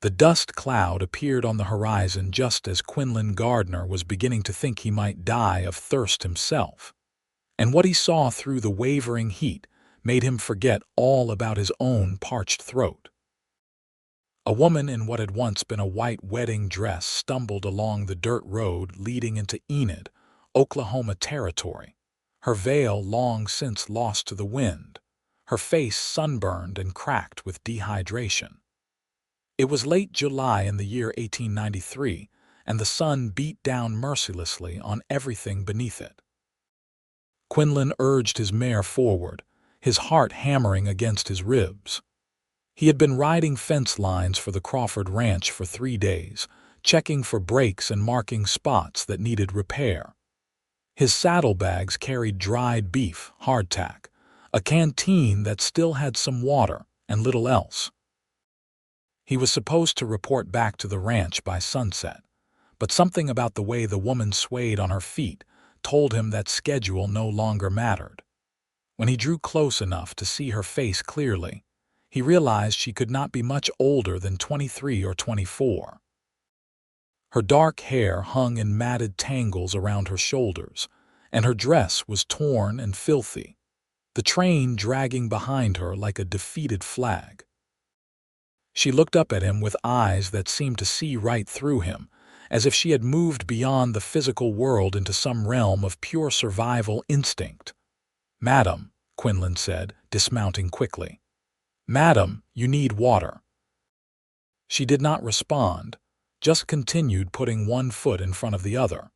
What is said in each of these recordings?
The dust cloud appeared on the horizon just as Quinlan Gardner was beginning to think he might die of thirst himself. And what he saw through the wavering heat made him forget all about his own parched throat. A woman in what had once been a white wedding dress stumbled along the dirt road leading into Enid, Oklahoma territory, her veil long since lost to the wind, her face sunburned and cracked with dehydration. It was late July in the year 1893, and the sun beat down mercilessly on everything beneath it. Quinlan urged his mare forward, his heart hammering against his ribs. He had been riding fence lines for the Crawford Ranch for 3 days, checking for breaks and marking spots that needed repair. His saddlebags carried dried beef, hardtack, a canteen that still had some water, and little else. He was supposed to report back to the ranch by sunset, but something about the way the woman swayed on her feet told him that schedule no longer mattered. When he drew close enough to see her face clearly, he realized she could not be much older than 23 or 24. Her dark hair hung in matted tangles around her shoulders, and her dress was torn and filthy, the train dragging behind her like a defeated flag. She looked up at him with eyes that seemed to see right through him, as if she had moved beyond the physical world into some realm of pure survival instinct. "Madam," Quinlan said, dismounting quickly. "Madam, you need water." She did not respond, just continued putting one foot in front of the other.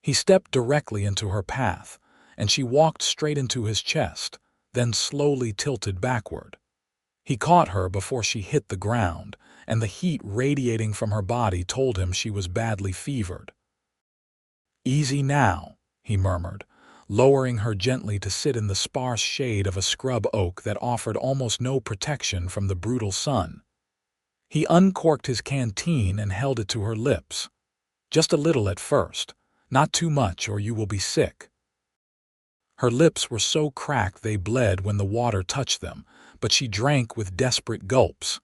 He stepped directly into her path, and she walked straight into his chest, then slowly tilted backward. He caught her before she hit the ground, and the heat radiating from her body told him she was badly fevered. "Easy now," he murmured, lowering her gently to sit in the sparse shade of a scrub oak that offered almost no protection from the brutal sun. He uncorked his canteen and held it to her lips. "Just a little at first, not too much or you will be sick." Her lips were so cracked they bled when the water touched them, but she drank with desperate gulps.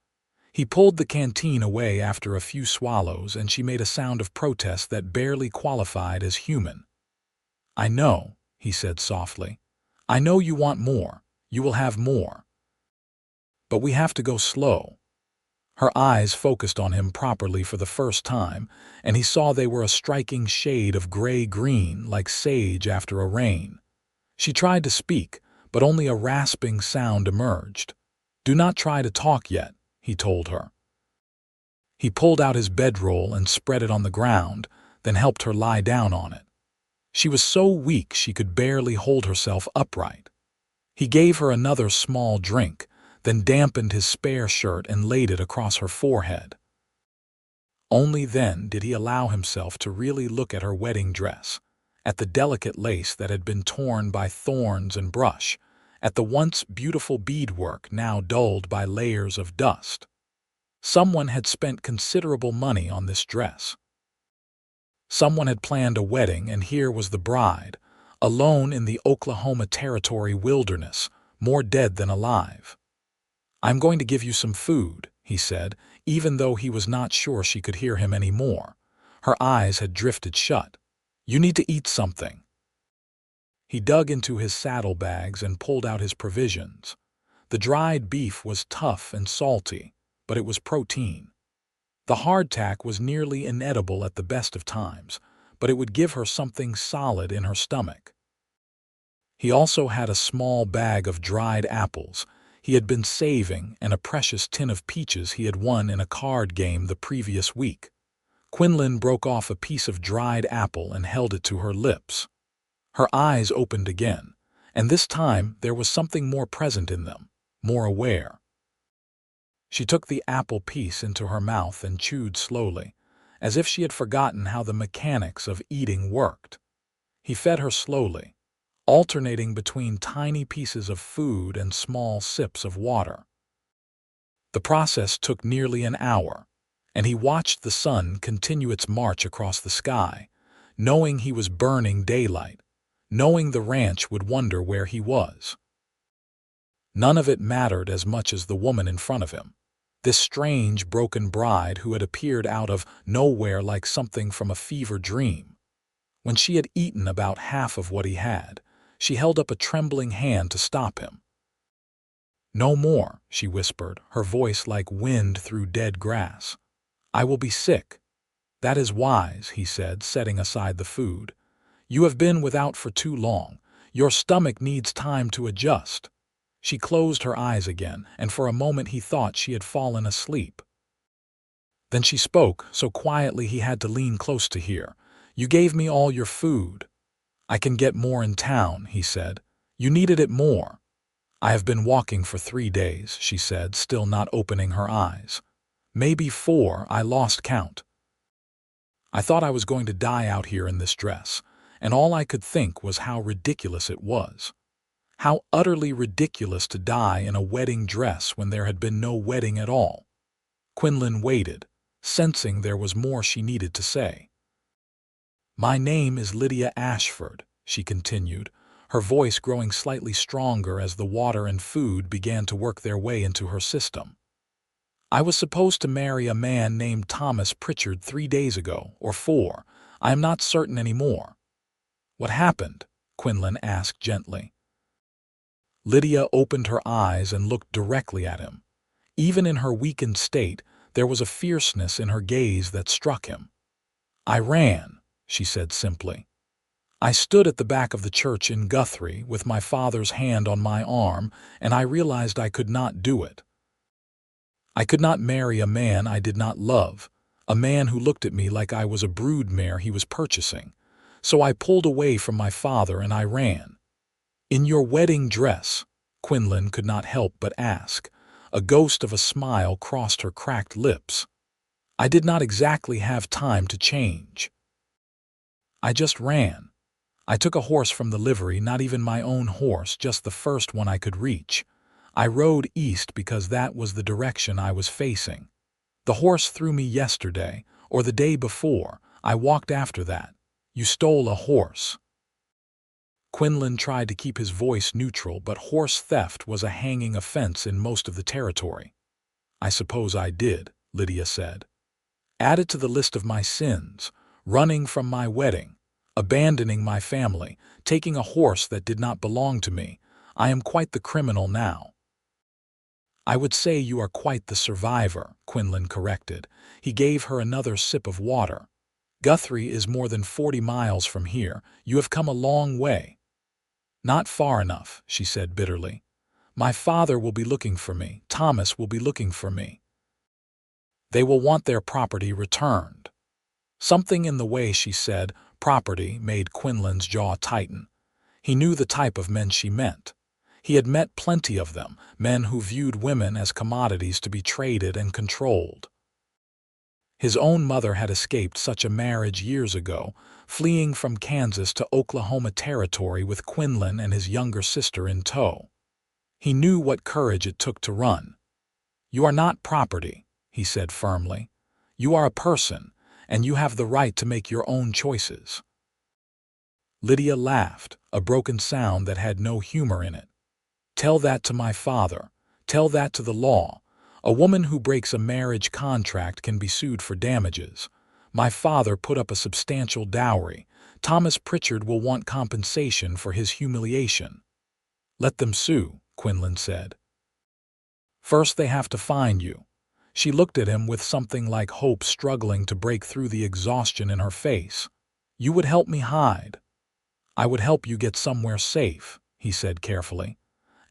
He pulled the canteen away after a few swallows, and she made a sound of protest that barely qualified as human. "I know," he said softly. "I know you want more. You will have more. But we have to go slow." Her eyes focused on him properly for the first time, and he saw they were a striking shade of gray-green like sage after a rain. She tried to speak, but only a rasping sound emerged. "Do not try to talk yet," he told her. He pulled out his bedroll and spread it on the ground, then helped her lie down on it. She was so weak she could barely hold herself upright. He gave her another small drink, then dampened his spare shirt and laid it across her forehead. Only then did he allow himself to really look at her wedding dress, at the delicate lace that had been torn by thorns and brush, at the once beautiful beadwork now dulled by layers of dust. Someone had spent considerable money on this dress. Someone had planned a wedding, and here was the bride, alone in the Oklahoma Territory wilderness, more dead than alive. "I'm going to give you some food," he said, even though he was not sure she could hear him anymore. Her eyes had drifted shut. "You need to eat something." He dug into his saddlebags and pulled out his provisions. The dried beef was tough and salty, but it was protein. The hardtack was nearly inedible at the best of times, but it would give her something solid in her stomach. He also had a small bag of dried apples he had been saving and a precious tin of peaches he had won in a card game the previous week. Quinlan broke off a piece of dried apple and held it to her lips. Her eyes opened again, and this time there was something more present in them, more aware. She took the apple piece into her mouth and chewed slowly, as if she had forgotten how the mechanics of eating worked. He fed her slowly, alternating between tiny pieces of food and small sips of water. The process took nearly an hour, and he watched the sun continue its march across the sky, knowing he was burning daylight, knowing the ranch would wonder where he was. None of it mattered as much as the woman in front of him. This strange, broken bride who had appeared out of nowhere like something from a fever dream. When she had eaten about half of what he had, she held up a trembling hand to stop him. "No more," she whispered, her voice like wind through dead grass. "I will be sick." "That is wise," he said, setting aside the food. "You have been without for too long. Your stomach needs time to adjust." She closed her eyes again, and for a moment he thought she had fallen asleep. Then she spoke, so quietly he had to lean close to hear. "You gave me all your food." "I can get more in town," he said. "You needed it more." "I have been walking for 3 days," she said, still not opening her eyes. "Maybe 4, I lost count. I thought I was going to die out here in this dress, and all I could think was how ridiculous it was. How utterly ridiculous to die in a wedding dress when there had been no wedding at all." Quinlan waited, sensing there was more she needed to say. "My name is Lydia Ashford," she continued, her voice growing slightly stronger as the water and food began to work their way into her system. "I was supposed to marry a man named Thomas Pritchard 3 days ago, or 4. I am not certain anymore." "What happened?" Quinlan asked gently. Lydia opened her eyes and looked directly at him. Even in her weakened state, there was a fierceness in her gaze that struck him. "I ran," she said simply. "I stood at the back of the church in Guthrie with my father's hand on my arm, and I realized I could not do it. I could not marry a man I did not love, a man who looked at me like I was a broodmare he was purchasing. So I pulled away from my father and I ran." "In your wedding dress?" Quinlan could not help but ask. A ghost of a smile crossed her cracked lips. "I did not exactly have time to change. I just ran. I took a horse from the livery, not even my own horse, just the first one I could reach. I rode east because that was the direction I was facing. The horse threw me yesterday, or the day before. I walked after that. You stole a horse." Quinlan tried to keep his voice neutral, but horse theft was a hanging offense in most of the territory. "I suppose I did," Lydia said. "Added to the list of my sins, running from my wedding, abandoning my family, taking a horse that did not belong to me. I am quite the criminal now." "I would say you are quite the survivor," Quinlan corrected. He gave her another sip of water. "Guthrie is more than 40 miles from here. You have come a long way." "Not far enough," she said bitterly. "My father will be looking for me. Thomas will be looking for me. They will want their property returned." Something in the way she said property made Quinlan's jaw tighten. He knew the type of men she meant. He had met plenty of them, men who viewed women as commodities to be traded and controlled. His own mother had escaped such a marriage years ago, fleeing from Kansas to Oklahoma Territory with Quinlan and his younger sister in tow. He knew what courage it took to run. "You are not property," he said firmly. "You are a person, and you have the right to make your own choices." Lydia laughed, a broken sound that had no humor in it. "Tell that to my father. Tell that to the law. A woman who breaks a marriage contract can be sued for damages. My father put up a substantial dowry. Thomas Pritchard will want compensation for his humiliation." "Let them sue," Quinlan said. "First they have to find you." She looked at him with something like hope struggling to break through the exhaustion in her face. "You would help me hide." "I would help you get somewhere safe," he said carefully.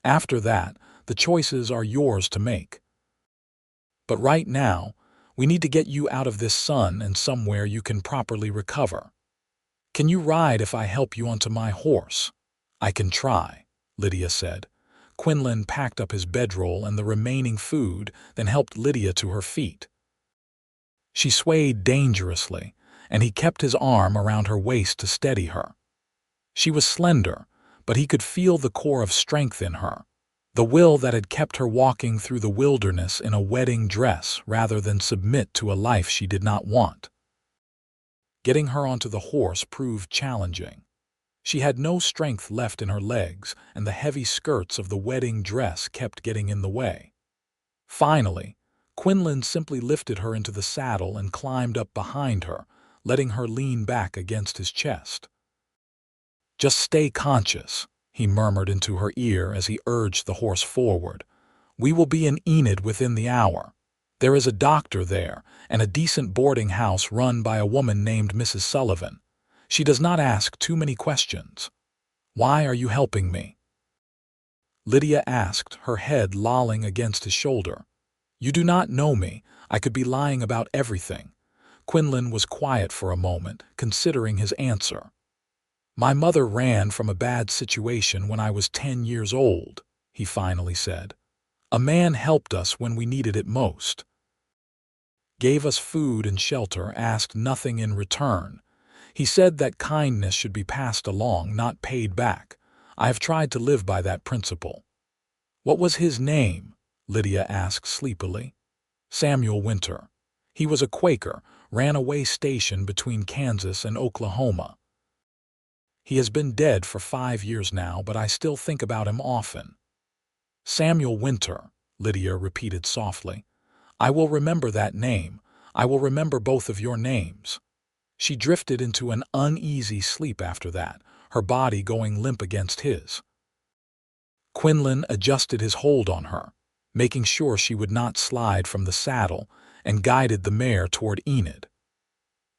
"After that, the choices are yours to make. But right now, we need to get you out of this sun and somewhere you can properly recover. Can you ride if I help you onto my horse?" "I can try," Lydia said. Quinlan packed up his bedroll and the remaining food, then helped Lydia to her feet. She swayed dangerously, and he kept his arm around her waist to steady her. She was slender, but he could feel the core of strength in her, the will that had kept her walking through the wilderness in a wedding dress rather than submit to a life she did not want. Getting her onto the horse proved challenging. She had no strength left in her legs, and the heavy skirts of the wedding dress kept getting in the way. Finally, Quinlan simply lifted her into the saddle and climbed up behind her, letting her lean back against his chest. "Just stay conscious," he murmured into her ear as he urged the horse forward. "We will be in Enid within the hour. There is a doctor there, and a decent boarding house run by a woman named Mrs. Sullivan. She does not ask too many questions." "Why are you helping me?" Lydia asked, her head lolling against his shoulder. "You do not know me. I could be lying about everything." Quinlan was quiet for a moment, considering his answer. "My mother ran from a bad situation when I was 10 years old," he finally said. "A man helped us when we needed it most. Gave us food and shelter, asked nothing in return. He said that kindness should be passed along, not paid back. I have tried to live by that principle." "What was his name?" Lydia asked sleepily. "Samuel Winter. He was a Quaker, ran away stationed between Kansas and Oklahoma. He has been dead for 5 years now, but I still think about him often." "Samuel Winter," Lydia repeated softly. "I will remember that name. I will remember both of your names." She drifted into an uneasy sleep after that, her body going limp against his. Quinlan adjusted his hold on her, making sure she would not slide from the saddle, and guided the mare toward Enid.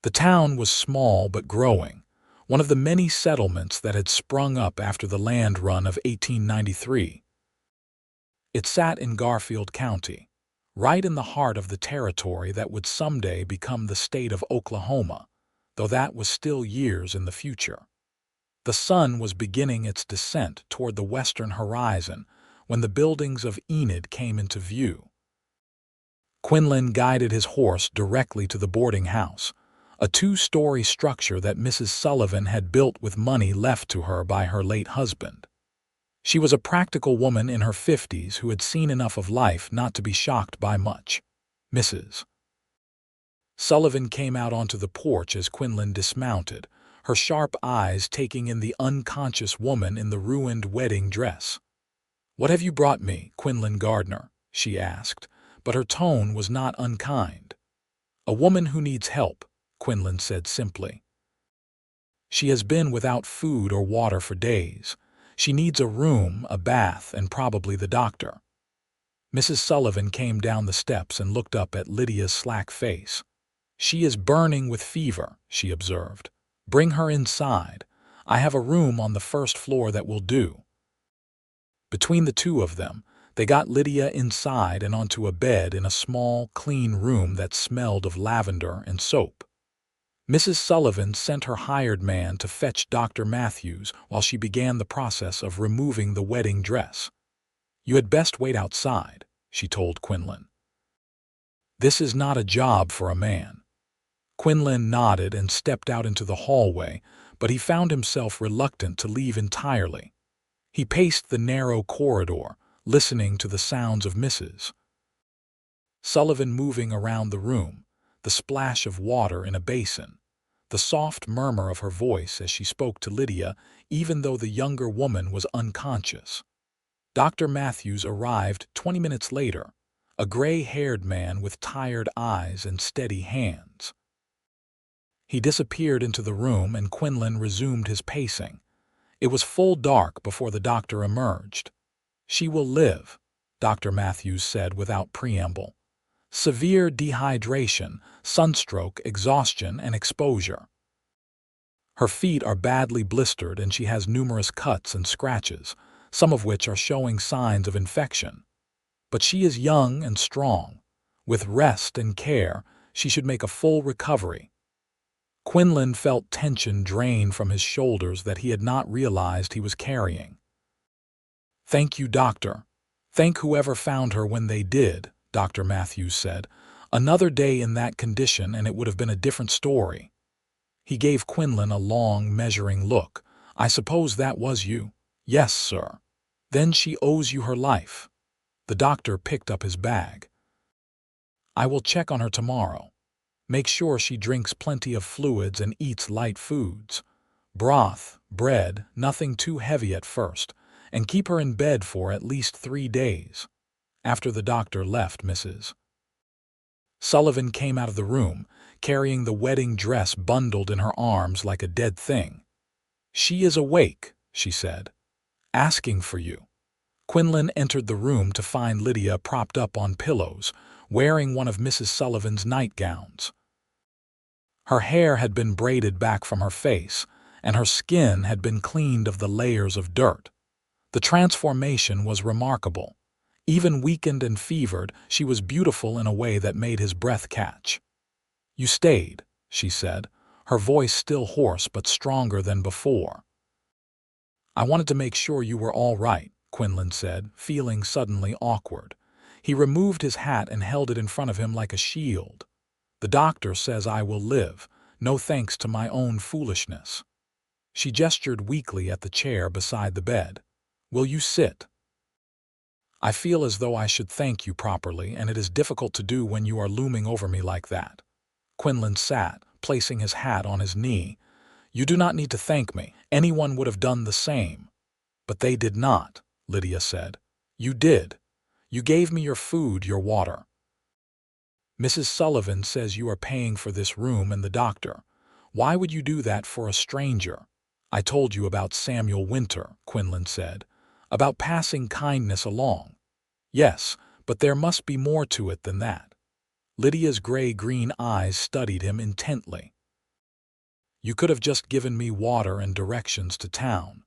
The town was small but growing, one of the many settlements that had sprung up after the land run of 1893. It sat in Garfield County, right in the heart of the territory that would someday become the state of Oklahoma, though that was still years in the future. The sun was beginning its descent toward the western horizon when the buildings of Enid came into view. Quinlan guided his horse directly to the boarding house, a 2-story structure that Mrs. Sullivan had built with money left to her by her late husband. She was a practical woman in her 50s who had seen enough of life not to be shocked by much. Mrs. Sullivan came out onto the porch as Quinlan dismounted, her sharp eyes taking in the unconscious woman in the ruined wedding dress. "What have you brought me, Quinlan Gardner?" she asked, but her tone was not unkind. "A woman who needs help," Quinlan said simply. "She has been without food or water for days. She needs a room, a bath, and probably the doctor." Mrs. Sullivan came down the steps and looked up at Lydia's slack face. "She is burning with fever," she observed. "Bring her inside. I have a room on the first floor that will do." Between the two of them, they got Lydia inside and onto a bed in a small, clean room that smelled of lavender and soap. Mrs. Sullivan sent her hired man to fetch Dr. Matthews while she began the process of removing the wedding dress. "You had best wait outside," she told Quinlan. "This is not a job for a man." Quinlan nodded and stepped out into the hallway, but he found himself reluctant to leave entirely. He paced the narrow corridor, listening to the sounds of Mrs. Sullivan moving around the room, the splash of water in a basin, the soft murmur of her voice as she spoke to Lydia, even though the younger woman was unconscious. Dr. Matthews arrived 20 minutes later, a gray-haired man with tired eyes and steady hands. He disappeared into the room and Quinlan resumed his pacing. It was full dark before the doctor emerged. "She will live," Dr. Matthews said without preamble. "Severe dehydration, sunstroke, exhaustion, and exposure. Her feet are badly blistered and she has numerous cuts and scratches, some of which are showing signs of infection. But she is young and strong. With rest and care, she should make a full recovery." Quinlan felt tension drain from his shoulders that he had not realized he was carrying. "Thank you, doctor. Thank whoever found her when they did," Dr. Matthews said. "Another day in that condition and it would have been a different story." He gave Quinlan a long, measuring look. "I suppose that was you?" "Yes, sir." "Then she owes you her life." The doctor picked up his bag. "I will check on her tomorrow. Make sure she drinks plenty of fluids and eats light foods. Broth, bread, nothing too heavy at first, and keep her in bed for at least 3 days." After the doctor left, Mrs. Sullivan came out of the room, carrying the wedding dress bundled in her arms like a dead thing. "She is awake," she said. "Asking for you." Quinlan entered the room to find Lydia propped up on pillows, wearing one of Mrs. Sullivan's nightgowns. Her hair had been braided back from her face, and her skin had been cleaned of the layers of dirt. The transformation was remarkable. Even weakened and fevered, she was beautiful in a way that made his breath catch. "You stayed," she said, her voice still hoarse but stronger than before. "I wanted to make sure you were all right," Quinlan said, feeling suddenly awkward. He removed his hat and held it in front of him like a shield. "The doctor says I will live, no thanks to my own foolishness." She gestured weakly at the chair beside the bed. "Will you sit?" "I feel as though I should thank you properly, and it is difficult to do when you are looming over me like that." Quinlan sat, placing his hat on his knee. "You do not need to thank me. Anyone would have done the same." "But they did not," Lydia said. "You did. You gave me your food, your water." "Mrs. Sullivan says you are paying for this room and the doctor. Why would you do that for a stranger?" "I told you about Samuel Winter," Quinlan said. "About passing kindness along." "Yes, but there must be more to it than that." Lydia's gray-green eyes studied him intently. "You could have just given me water and directions to town.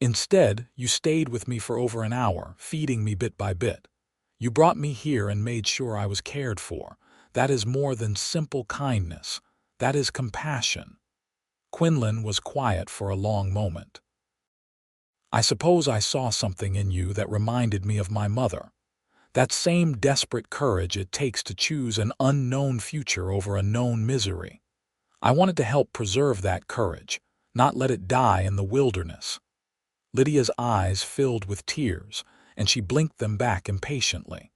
Instead, you stayed with me for over an hour, feeding me bit by bit. You brought me here and made sure I was cared for. That is more than simple kindness. That is compassion." Quinlan was quiet for a long moment. "I suppose I saw something in you that reminded me of my mother. That same desperate courage it takes to choose an unknown future over a known misery. I wanted to help preserve that courage, not let it die in the wilderness." Lydia's eyes filled with tears, and she blinked them back impatiently.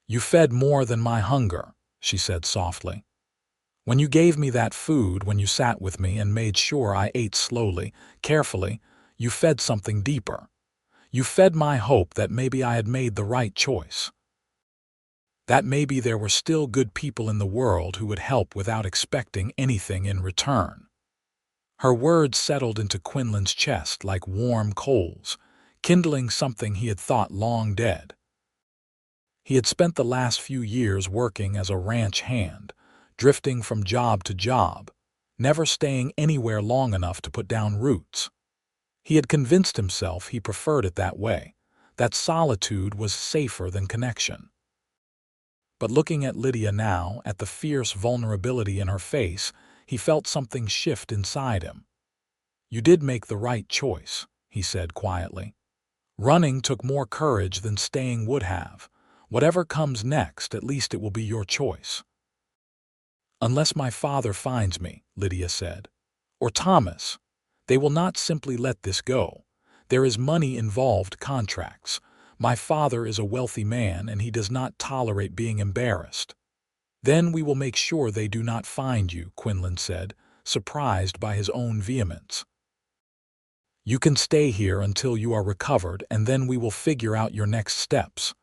"You fed more than my hunger," she said softly. "When you gave me that food, when you sat with me and made sure I ate slowly, carefully, you fed something deeper. You fed my hope that maybe I had made the right choice. That maybe there were still good people in the world who would help without expecting anything in return." Her words settled into Quinlan's chest like warm coals, kindling something he had thought long dead. He had spent the last few years working as a ranch hand, drifting from job to job, never staying anywhere long enough to put down roots. He had convinced himself he preferred it that way, that solitude was safer than connection. But looking at Lydia now, at the fierce vulnerability in her face, he felt something shift inside him. "You did make the right choice," he said quietly. "Running took more courage than staying would have. Whatever comes next, at least it will be your choice." "Unless my father finds me," Lydia said, "or Thomas. They will not simply let this go. There is money involved, contracts. My father is a wealthy man, and he does not tolerate being embarrassed." "Then we will make sure they do not find you," Quinlan said, surprised by his own vehemence. "You can stay here until you are recovered, and then we will figure out your next steps.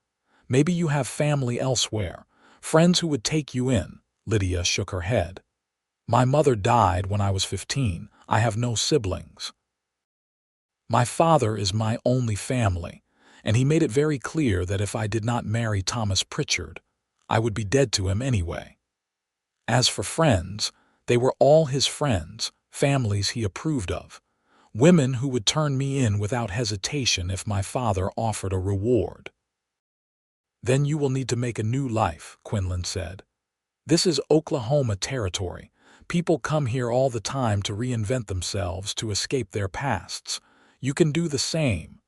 Maybe you have family elsewhere, friends who would take you in." Lydia shook her head. "My mother died when I was 15. I have no siblings. My father is my only family, and he made it very clear that if I did not marry Thomas Pritchard, I would be dead to him anyway. As for friends, they were all his friends, families he approved of, women who would turn me in without hesitation if my father offered a reward." "Then you will need to make a new life," Quinlan said. "This is Oklahoma territory. People come here all the time to reinvent themselves, to escape their pasts. You can do the same."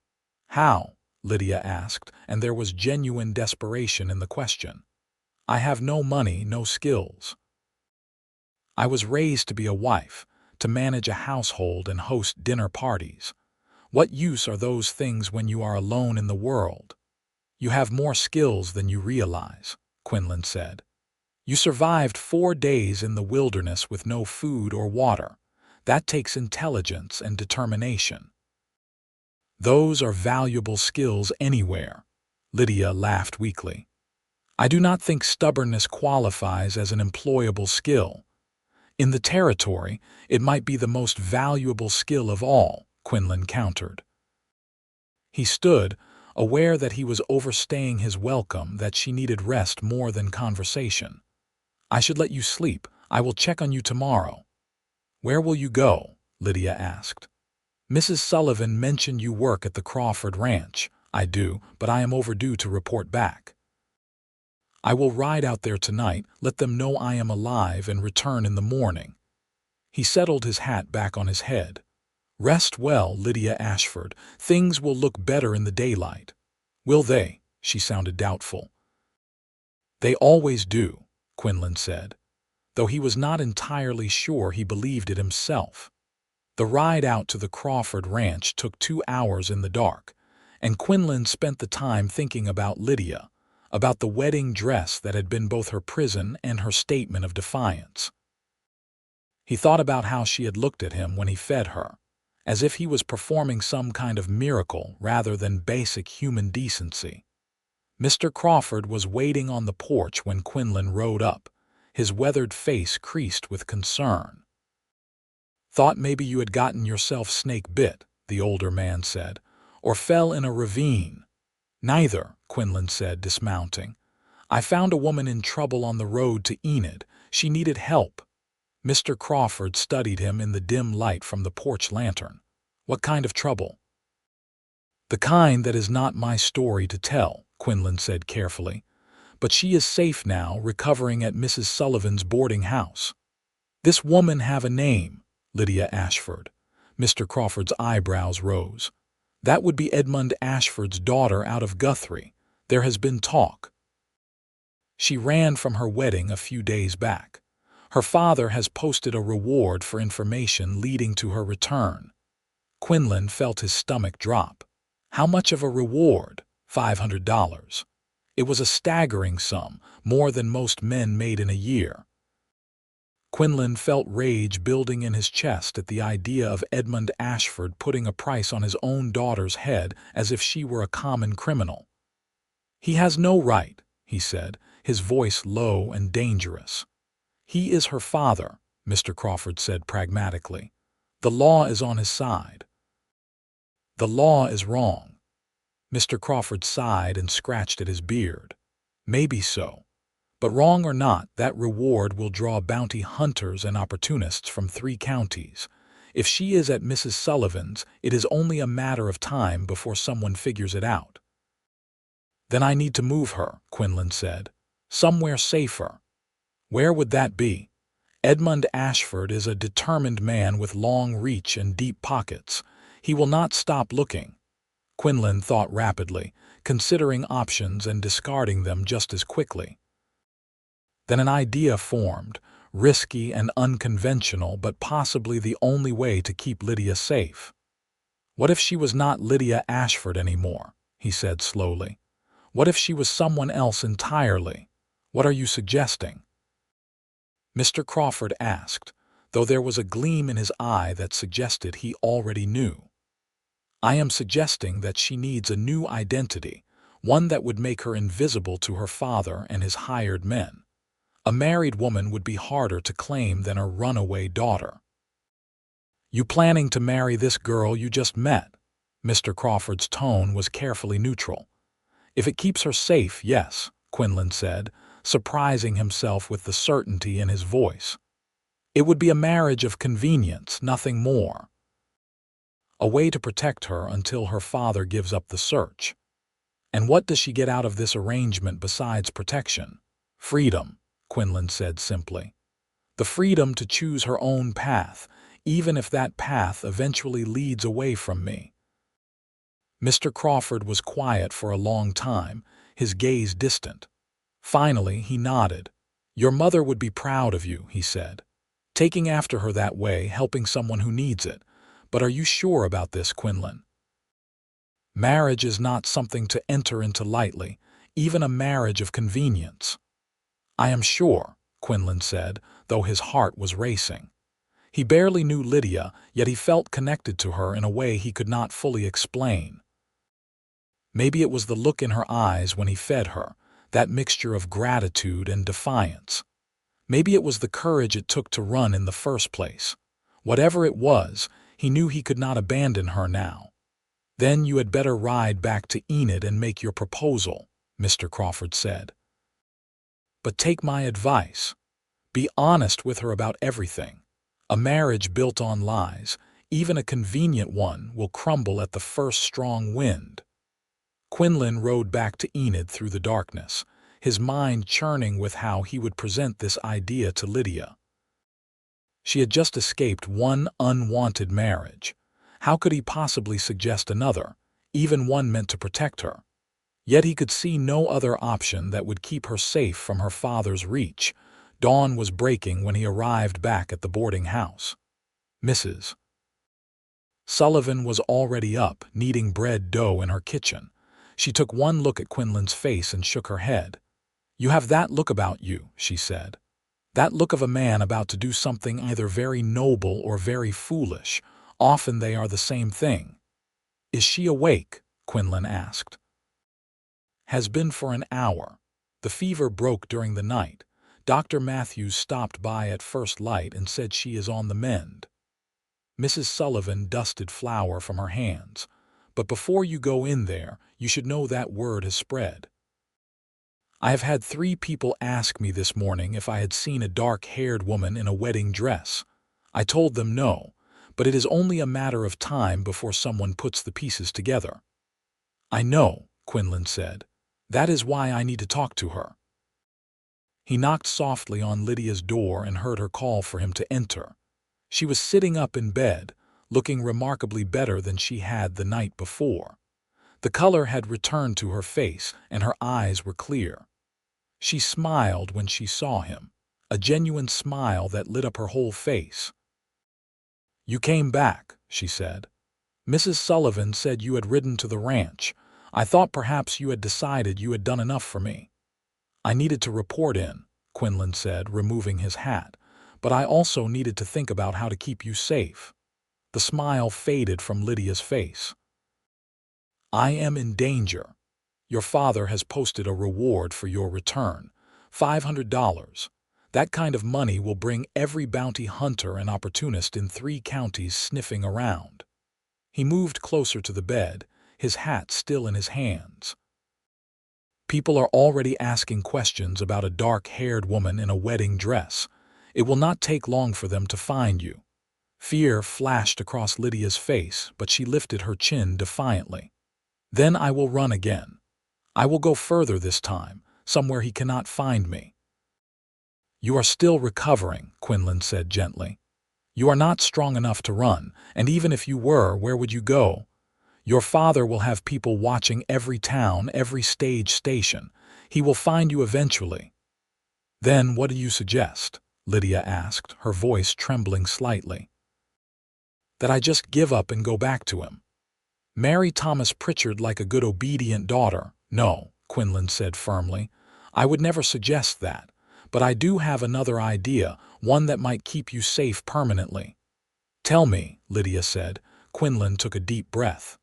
"How?" Lydia asked, and there was genuine desperation in the question. "I have no money, no skills. I was raised to be a wife, to manage a household and host dinner parties. What use are those things when you are alone in the world?" "You have more skills than you realize," Quinlan said. "You survived 4 days in the wilderness with no food or water. That takes intelligence and determination. Those are valuable skills anywhere." Lydia laughed weakly. I do not think stubbornness qualifies as an employable skill. In the territory, it might be the most valuable skill of all, Quinlan countered. He stood, aware that he was overstaying his welcome, that she needed rest more than conversation. I should let you sleep. I will check on you tomorrow. Where will you go? Lydia asked. Mrs. Sullivan mentioned you work at the Crawford Ranch. I do, but I am overdue to report back. I will ride out there tonight, let them know I am alive, and return in the morning. He settled his hat back on his head. Rest well, Lydia Ashford. Things will look better in the daylight. Will they? She sounded doubtful. They always do, Quinlan said, though he was not entirely sure he believed it himself. The ride out to the Crawford Ranch took 2 hours in the dark, and Quinlan spent the time thinking about Lydia, about the wedding dress that had been both her prison and her statement of defiance. He thought about how she had looked at him when he fed her, as if he was performing some kind of miracle rather than basic human decency. Mr. Crawford was waiting on the porch when Quinlan rode up, his weathered face creased with concern. Thought maybe you had gotten yourself snake-bit, the older man said, or fell in a ravine. Neither, Quinlan said, dismounting. I found a woman in trouble on the road to Enid. She needed help. Mr. Crawford studied him in the dim light from the porch lantern. What kind of trouble? The kind that is not my story to tell, Quinlan said carefully. But she is safe now, recovering at Mrs. Sullivan's boarding house. This woman have a name, Lydia Ashford. Mr. Crawford's eyebrows rose. That would be Edmund Ashford's daughter out of Guthrie. There has been talk. She ran from her wedding a few days back. Her father has posted a reward for information leading to her return. Quinlan felt his stomach drop. How much of a reward? $500. It was a staggering sum, more than most men made in a year. Quinlan felt rage building in his chest at the idea of Edmund Ashford putting a price on his own daughter's head as if she were a common criminal. He has no right, he said, his voice low and dangerous. He is her father, Mr. Crawford said pragmatically. The law is on his side. The law is wrong. Mr. Crawford sighed and scratched at his beard. Maybe so. But wrong or not, that reward will draw bounty hunters and opportunists from 3 counties. If she is at Mrs. Sullivan's, it is only a matter of time before someone figures it out. Then I need to move her, Quinlan said. Somewhere safer. Where would that be? Edmund Ashford is a determined man with long reach and deep pockets. He will not stop looking. Quinlan thought rapidly, considering options and discarding them just as quickly. Then an idea formed, risky and unconventional, but possibly the only way to keep Lydia safe. What if she was not Lydia Ashford anymore? He said slowly. What if she was someone else entirely? What are you suggesting? Mr. Crawford asked, though there was a gleam in his eye that suggested he already knew. I am suggesting that she needs a new identity, one that would make her invisible to her father and his hired men. A married woman would be harder to claim than a runaway daughter. You planning to marry this girl you just met? Mr. Crawford's tone was carefully neutral. If it keeps her safe, yes, Quinlan said, surprising himself with the certainty in his voice. It would be a marriage of convenience, nothing more. A way to protect her until her father gives up the search. And what does she get out of this arrangement besides protection? Freedom, Quinlan said simply. The freedom to choose her own path, even if that path eventually leads away from me. Mr. Crawford was quiet for a long time, his gaze distant. Finally, he nodded. Your mother would be proud of you, he said. Taking after her that way, helping someone who needs it. But are you sure about this, Quinlan? Marriage is not something to enter into lightly, even a marriage of convenience. I am sure, Quinlan said, though his heart was racing. He barely knew Lydia, yet he felt connected to her in a way he could not fully explain. Maybe it was the look in her eyes when he fed her, that mixture of gratitude and defiance. Maybe it was the courage it took to run in the first place. Whatever it was, he knew he could not abandon her now. "Then you had better ride back to Enid and make your proposal," Mr. Crawford said. "But take my advice. Be honest with her about everything. A marriage built on lies, even a convenient one, will crumble at the first strong wind." Quinlan rode back to Enid through the darkness, his mind churning with how he would present this idea to Lydia. She had just escaped one unwanted marriage. How could he possibly suggest another, even one meant to protect her? Yet he could see no other option that would keep her safe from her father's reach. Dawn was breaking when he arrived back at the boarding house. Mrs. Sullivan was already up, kneading bread dough in her kitchen. She took one look at Quinlan's face and shook her head. "You have that look about you," she said. "That look of a man about to do something either very noble or very foolish. Often they are the same thing." "Is she awake?" Quinlan asked. "Has been for an hour. The fever broke during the night. Dr. Matthews stopped by at first light and said she is on the mend." Mrs. Sullivan dusted flour from her hands. "But before you go in there, you should know that word has spread. I have had 3 people ask me this morning if I had seen a dark-haired woman in a wedding dress. I told them no, but it is only a matter of time before someone puts the pieces together." "I know," Quinlan said. "That is why I need to talk to her." He knocked softly on Lydia's door and heard her call for him to enter. She was sitting up in bed, looking remarkably better than she had the night before. The color had returned to her face, and her eyes were clear. She smiled when she saw him, a genuine smile that lit up her whole face. "You came back," she said. "Mrs. Sullivan said you had ridden to the ranch. I thought perhaps you had decided you had done enough for me." "I needed to report in," Quinlan said, removing his hat, "but I also needed to think about how to keep you safe." The smile faded from Lydia's face. "I am in danger. Your father has posted a reward for your return, $500. That kind of money will bring every bounty hunter and opportunist in 3 counties sniffing around." He moved closer to the bed, his hat still in his hands. "People are already asking questions about a dark-haired woman in a wedding dress. It will not take long for them to find you." Fear flashed across Lydia's face, but she lifted her chin defiantly. "Then I will run again. I will go further this time, somewhere he cannot find me." "You are still recovering," Quinlan said gently. "You are not strong enough to run, and even if you were, where would you go? Your father will have people watching every town, every stage station. He will find you eventually." "Then what do you suggest?" Lydia asked, her voice trembling slightly. "That I just give up and go back to him. Marry Thomas Pritchard like a good obedient daughter." "No," Quinlan said firmly. "I would never suggest that. But I do have another idea, one that might keep you safe permanently." "Tell me," Lydia said. Quinlan took a deep breath.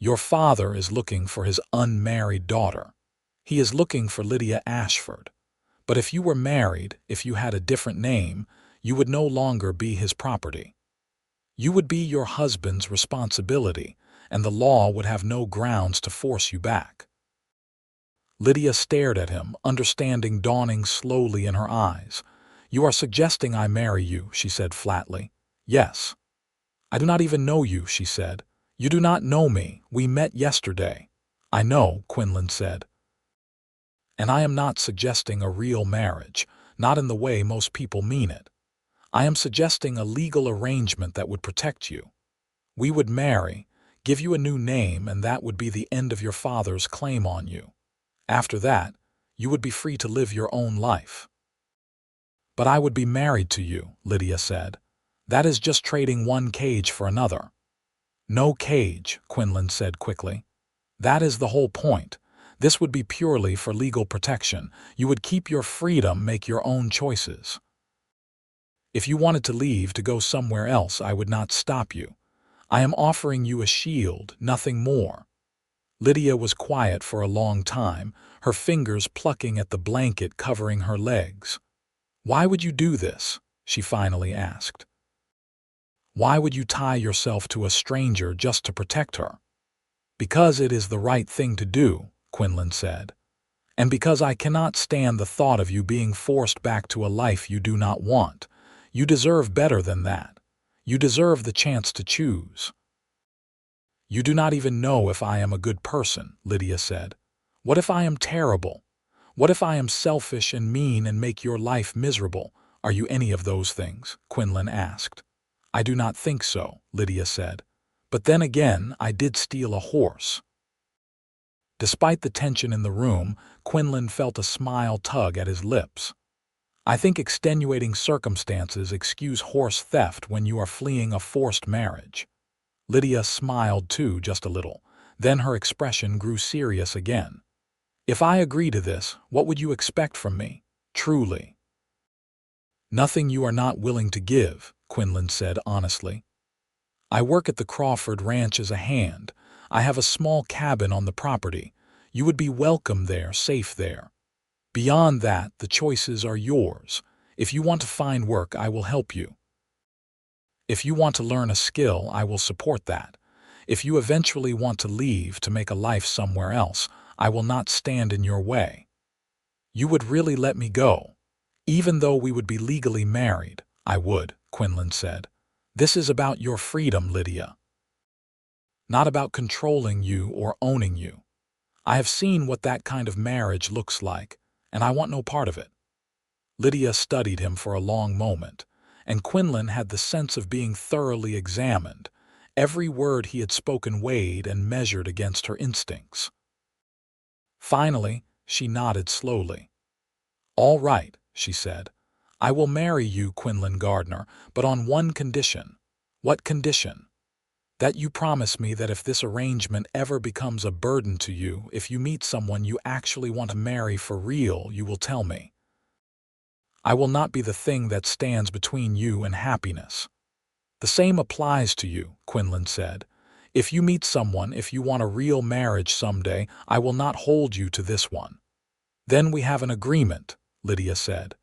"Your father is looking for his unmarried daughter. He is looking for Lydia Ashford. But if you were married, if you had a different name, you would no longer be his property. You would be your husband's responsibility, and the law would have no grounds to force you back." Lydia stared at him, understanding dawning slowly in her eyes. "You are suggesting I marry you," she said flatly. "Yes." "I do not even know you," she said. "You do not know me. We met yesterday." "I know," Quinlan said. "And I am not suggesting a real marriage, not in the way most people mean it. I am suggesting a legal arrangement that would protect you. We would marry, give you a new name, and that would be the end of your father's claim on you. After that, you would be free to live your own life." "But I would be married to you," Lydia said. "That is just trading one cage for another." "No cage," Quinlan said quickly. "That is the whole point. This would be purely for legal protection. You would keep your freedom, make your own choices. If you wanted to leave to go somewhere else, I would not stop you. I am offering you a shield, nothing more." Lydia was quiet for a long time, her fingers plucking at the blanket covering her legs. "Why would you do this?" she finally asked. "Why would you tie yourself to a stranger just to protect her?" "Because it is the right thing to do," Quinlan said. "And because I cannot stand the thought of you being forced back to a life you do not want. You deserve better than that. You deserve the chance to choose." "You do not even know if I am a good person," Lydia said. "What if I am terrible? What if I am selfish and mean and make your life miserable? Are you any of those things?" Quinlan asked. "I do not think so," Lydia said. "But then again, I did steal a horse." Despite the tension in the room, Quinlan felt a smile tug at his lips. "I think extenuating circumstances excuse horse theft when you are fleeing a forced marriage." Lydia smiled too, just a little. Then her expression grew serious again. "If I agree to this, what would you expect from me? Truly." "Nothing you are not willing to give," Quinlan said honestly. "I work at the Crawford Ranch as a hand. I have a small cabin on the property. You would be welcome there, safe there. Beyond that, the choices are yours. If you want to find work, I will help you. If you want to learn a skill, I will support that. If you eventually want to leave to make a life somewhere else, I will not stand in your way." "You would really let me go? Even though we would be legally married?" "I would," Quinlan said. "This is about your freedom, Lydia. Not about controlling you or owning you. I have seen what that kind of marriage looks like, and I want no part of it." Lydia studied him for a long moment, and Quinlan had the sense of being thoroughly examined. Every word he had spoken weighed and measured against her instincts. Finally, she nodded slowly. "All right," she said. "I will marry you, Quinlan Gardner, but on one condition." "What condition?" "That you promise me that if this arrangement ever becomes a burden to you, if you meet someone you actually want to marry for real, you will tell me. I will not be the thing that stands between you and happiness." "The same applies to you," Quinlan said. "If you meet someone, if you want a real marriage someday, I will not hold you to this one." "Then we have an agreement," Lydia said.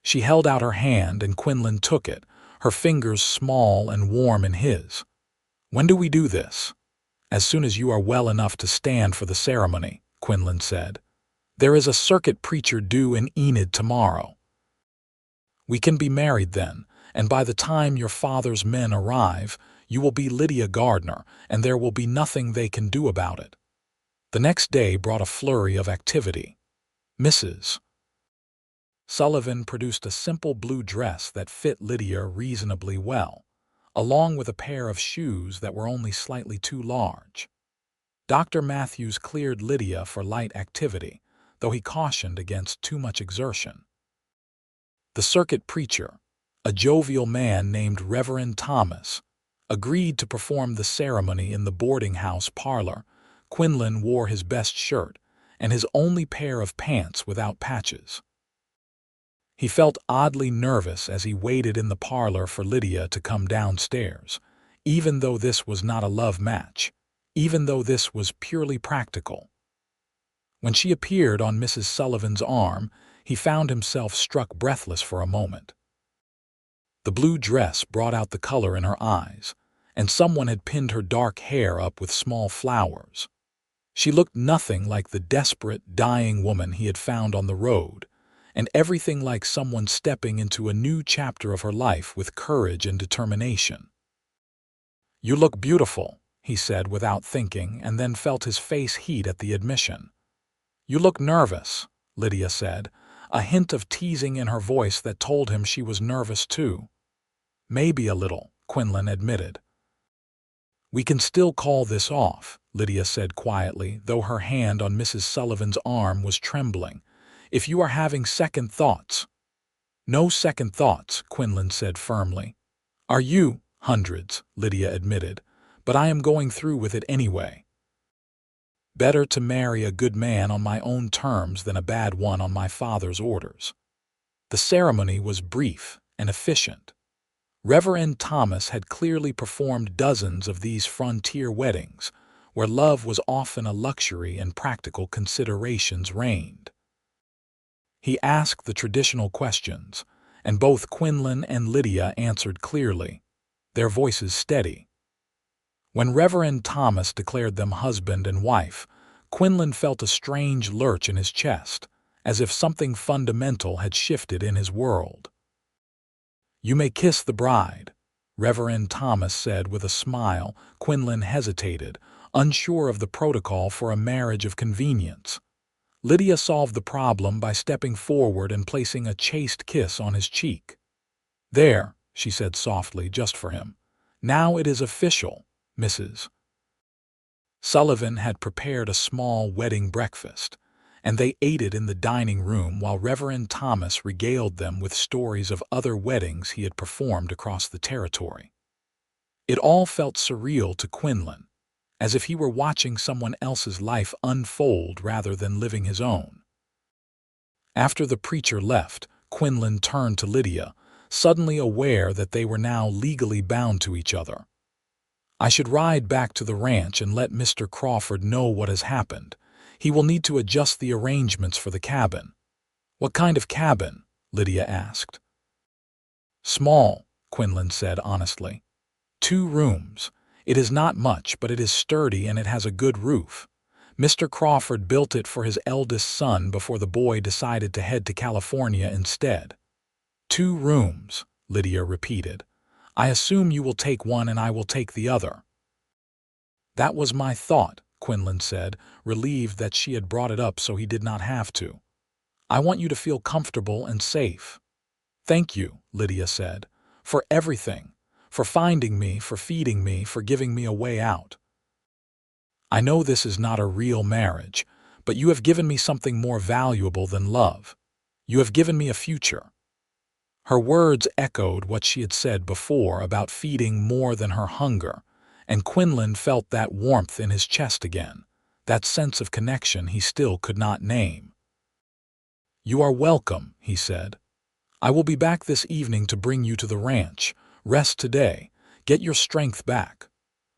She held out her hand and Quinlan took it, her fingers small and warm in his. "When do we do this?" "As soon as you are well enough to stand for the ceremony," Quinlan said. "There is a circuit preacher due in Enid tomorrow. We can be married then, and by the time your father's men arrive, you will be Lydia Gardner, and there will be nothing they can do about it." The next day brought a flurry of activity. Mrs. Sullivan produced a simple blue dress that fit Lydia reasonably well, along with a pair of shoes that were only slightly too large. Dr. Matthews cleared Lydia for light activity, though he cautioned against too much exertion. The circuit preacher, a jovial man named Reverend Thomas, agreed to perform the ceremony in the boarding house parlor. Quinlan wore his best shirt and his only pair of pants without patches. He felt oddly nervous as he waited in the parlor for Lydia to come downstairs, even though this was not a love match, even though this was purely practical. When she appeared on Mrs. Sullivan's arm, he found himself struck breathless for a moment. The blue dress brought out the color in her eyes, and someone had pinned her dark hair up with small flowers. She looked nothing like the desperate, dying woman he had found on the road, and everything like someone stepping into a new chapter of her life with courage and determination. "You look beautiful," he said without thinking, and then felt his face heat at the admission. "You look nervous," Lydia said, a hint of teasing in her voice that told him she was nervous too. "Maybe a little," Quinlan admitted. "We can still call this off," Lydia said quietly, though her hand on Mrs. Sullivan's arm was trembling. "If you are having second thoughts." "No second thoughts," Quinlan said firmly. "Are you?" "Hundreds," Lydia admitted, "but I am going through with it anyway. Better to marry a good man on my own terms than a bad one on my father's orders." The ceremony was brief and efficient. Reverend Thomas had clearly performed dozens of these frontier weddings, where love was often a luxury and practical considerations reigned. He asked the traditional questions, and both Quinlan and Lydia answered clearly, their voices steady. When Reverend Thomas declared them husband and wife, Quinlan felt a strange lurch in his chest, as if something fundamental had shifted in his world. "You may kiss the bride," Reverend Thomas said with a smile. Quinlan hesitated, unsure of the protocol for a marriage of convenience. Lydia solved the problem by stepping forward and placing a chaste kiss on his cheek. "There," she said softly, just for him. "Now it is official, Mrs." Sullivan had prepared a small wedding breakfast, and they ate it in the dining room while Reverend Thomas regaled them with stories of other weddings he had performed across the territory. It all felt surreal to Quinlan, as if he were watching someone else's life unfold rather than living his own. After the preacher left, Quinlan turned to Lydia, suddenly aware that they were now legally bound to each other. "I should ride back to the ranch and let Mr. Crawford know what has happened. He will need to adjust the arrangements for the cabin." "What kind of cabin?" Lydia asked. "Small," Quinlan said honestly. 2 rooms. It is not much, but it is sturdy and it has a good roof. Mr. Crawford built it for his eldest son before the boy decided to head to California instead. 2 rooms, Lydia repeated. "I assume you will take one and I will take the other." "That was my thought," Quinlan said, relieved that she had brought it up so he did not have to. "I want you to feel comfortable and safe." "Thank you," Lydia said, "for everything. For finding me, for feeding me, for giving me a way out. I know this is not a real marriage, but you have given me something more valuable than love. You have given me a future." Her words echoed what she had said before about feeding more than her hunger, and Quinlan felt that warmth in his chest again, that sense of connection he still could not name. "You are welcome," he said. "I will be back this evening to bring you to the ranch. Rest today. Get your strength back."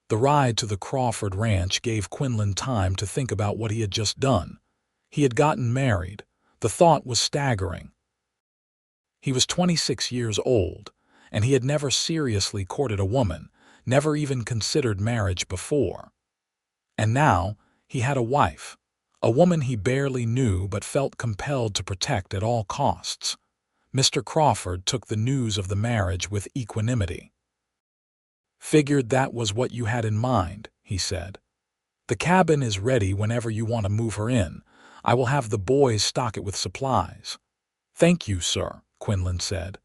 The ride to the Crawford Ranch gave Quinlan time to think about what he had just done. He had gotten married. The thought was staggering. He was 26 years old, and he had never seriously courted a woman, never even considered marriage before. And now he had a wife, a woman he barely knew but felt compelled to protect at all costs. Mr. Crawford took the news of the marriage with equanimity. "Figured that was what you had in mind," he said. "The cabin is ready whenever you want to move her in. I will have the boys stock it with supplies." "Thank you, sir," Quinlan said.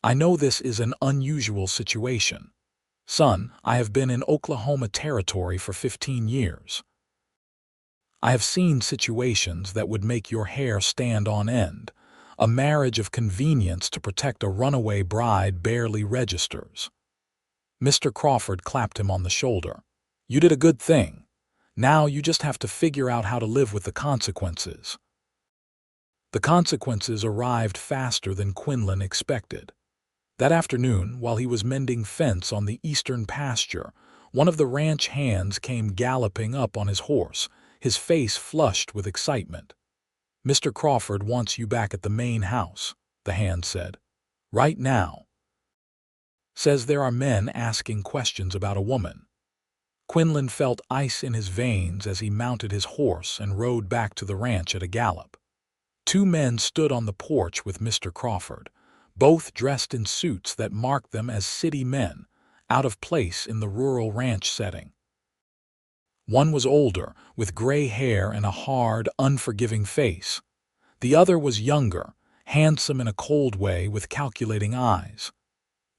"I know this is an unusual situation. Son, I have been in Oklahoma Territory for 15 years. I have seen situations that would make your hair stand on end. A marriage of convenience to protect a runaway bride barely registers." Mr. Crawford clapped him on the shoulder. "You did a good thing. Now you just have to figure out how to live with the consequences." The consequences arrived faster than Quinlan expected. That afternoon, while he was mending fence on the eastern pasture, one of the ranch hands came galloping up on his horse, his face flushed with excitement. "Mr. Crawford wants you back at the main house," the hand said. "Right now. Says there are men asking questions about a woman." Quinlan felt ice in his veins as he mounted his horse and rode back to the ranch at a gallop. 2 men stood on the porch with Mr. Crawford, both dressed in suits that marked them as city men, out of place in the rural ranch setting. One was older, with gray hair and a hard, unforgiving face. The other was younger, handsome in a cold way with calculating eyes.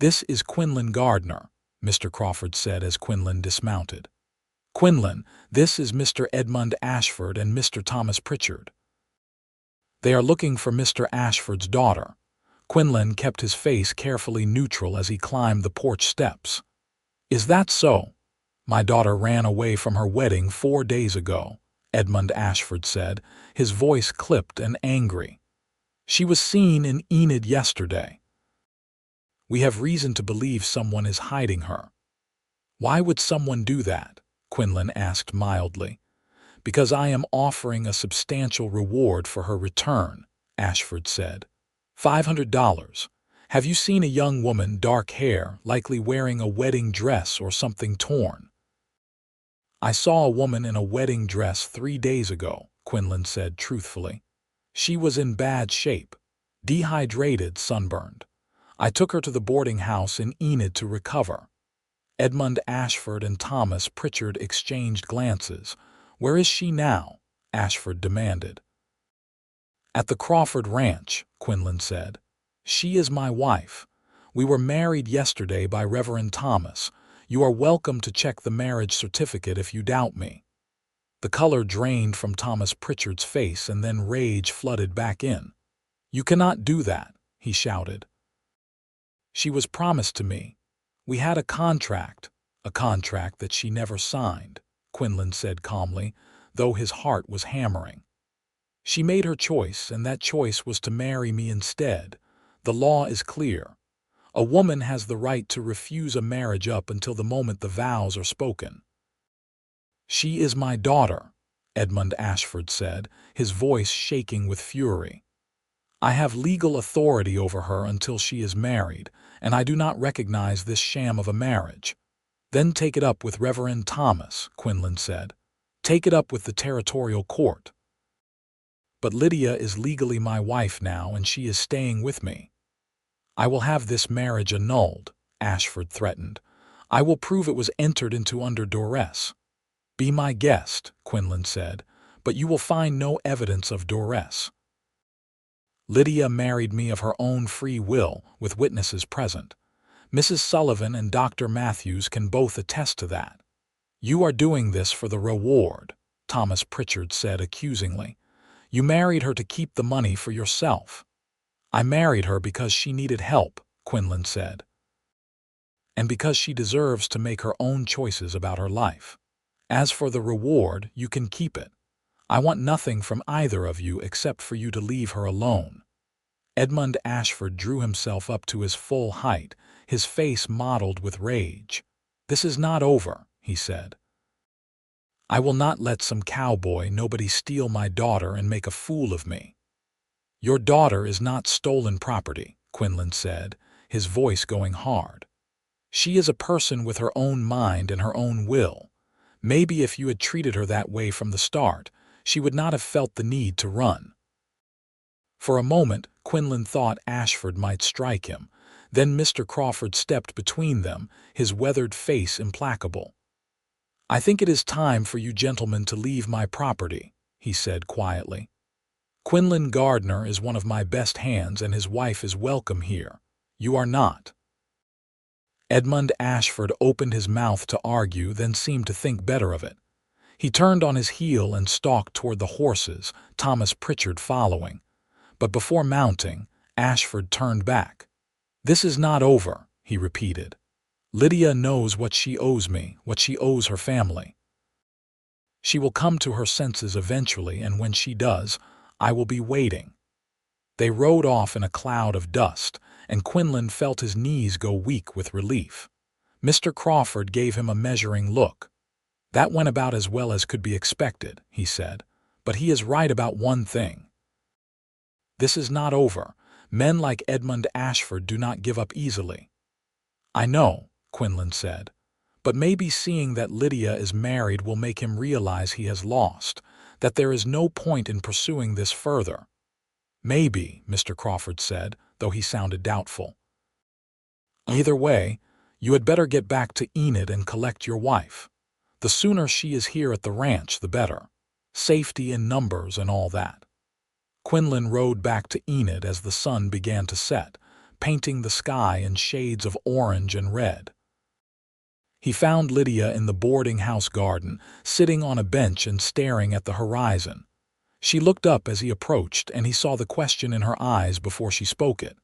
"This is Quinlan Gardner," Mr. Crawford said as Quinlan dismounted. "Quinlan, this is Mr. Edmund Ashford and Mr. Thomas Pritchard. They are looking for Mr. Ashford's daughter." Quinlan kept his face carefully neutral as he climbed the porch steps. "Is that so? My daughter ran away from her wedding 4 days ago," Edmund Ashford said, his voice clipped and angry. "She was seen in Enid yesterday. We have reason to believe someone is hiding her." "Why would someone do that?" Quinlan asked mildly. Because I am offering a substantial reward for her return, Ashford said. $500. Have you seen a young woman, dark hair, likely wearing a wedding dress or something torn? I saw a woman in a wedding dress 3 days ago, Quinlan said truthfully. She was in bad shape, dehydrated, sunburned. I took her to the boarding house in Enid to recover. Edmund Ashford and Thomas Pritchard exchanged glances. Where is she now? Ashford demanded. At the Crawford Ranch, Quinlan said. She is my wife. We were married yesterday by Reverend Thomas. You are welcome to check the marriage certificate if you doubt me. The color drained from Thomas Pritchard's face and then rage flooded back in. You cannot do that, he shouted. She was promised to me. We had a contract that she never signed, Quinlan said calmly, though his heart was hammering. She made her choice, and that choice was to marry me instead. The law is clear. A woman has the right to refuse a marriage up until the moment the vows are spoken. She is my daughter, Edmund Ashford said, his voice shaking with fury. I have legal authority over her until she is married, and I do not recognize this sham of a marriage. Then take it up with Reverend Thomas, Quinlan said. Take it up with the territorial court. But Lydia is legally my wife now, and she is staying with me. I will have this marriage annulled, Ashford threatened. I will prove it was entered into under duress. Be my guest, Quinlan said, but you will find no evidence of duress. Lydia married me of her own free will, with witnesses present. Mrs. Sullivan and Dr. Matthews can both attest to that. You are doing this for the reward, Thomas Pritchard said accusingly. You married her to keep the money for yourself. I married her because she needed help, Quinlan said. And because she deserves to make her own choices about her life. As for the reward, you can keep it. I want nothing from either of you except for you to leave her alone. Edmund Ashford drew himself up to his full height, his face mottled with rage. This is not over, he said. I will not let some cowboy nobody steal my daughter and make a fool of me. Your daughter is not stolen property, Quinlan said, his voice going hard. She is a person with her own mind and her own will. Maybe if you had treated her that way from the start, she would not have felt the need to run. For a moment, Quinlan thought Ashford might strike him. Then Mr. Crawford stepped between them, his weathered face implacable. I think it is time for you gentlemen to leave my property, he said quietly. Quinlan Gardner is one of my best hands and his wife is welcome here. You are not. Edmund Ashford opened his mouth to argue, then seemed to think better of it. He turned on his heel and stalked toward the horses, Thomas Pritchard following. But before mounting, Ashford turned back. This is not over, he repeated. Lydia knows what she owes me, what she owes her family. She will come to her senses eventually, and when she does, I will be waiting. They rode off in a cloud of dust, and Quinlan felt his knees go weak with relief. Mr. Crawford gave him a measuring look. That went about as well as could be expected, he said, but he is right about one thing. This is not over. Men like Edmund Ashford do not give up easily. I know, Quinlan said, but maybe seeing that Lydia is married will make him realize he has lost, that there is no point in pursuing this further. Maybe, Mr. Crawford said, though he sounded doubtful. Either way, you had better get back to Enid and collect your wife. The sooner she is here at the ranch, the better. Safety in numbers and all that. Quinlan rode back to Enid as the sun began to set, painting the sky in shades of orange and red. He found Lydia in the boarding house garden, sitting on a bench and staring at the horizon. She looked up as he approached, and he saw the question in her eyes before she spoke it.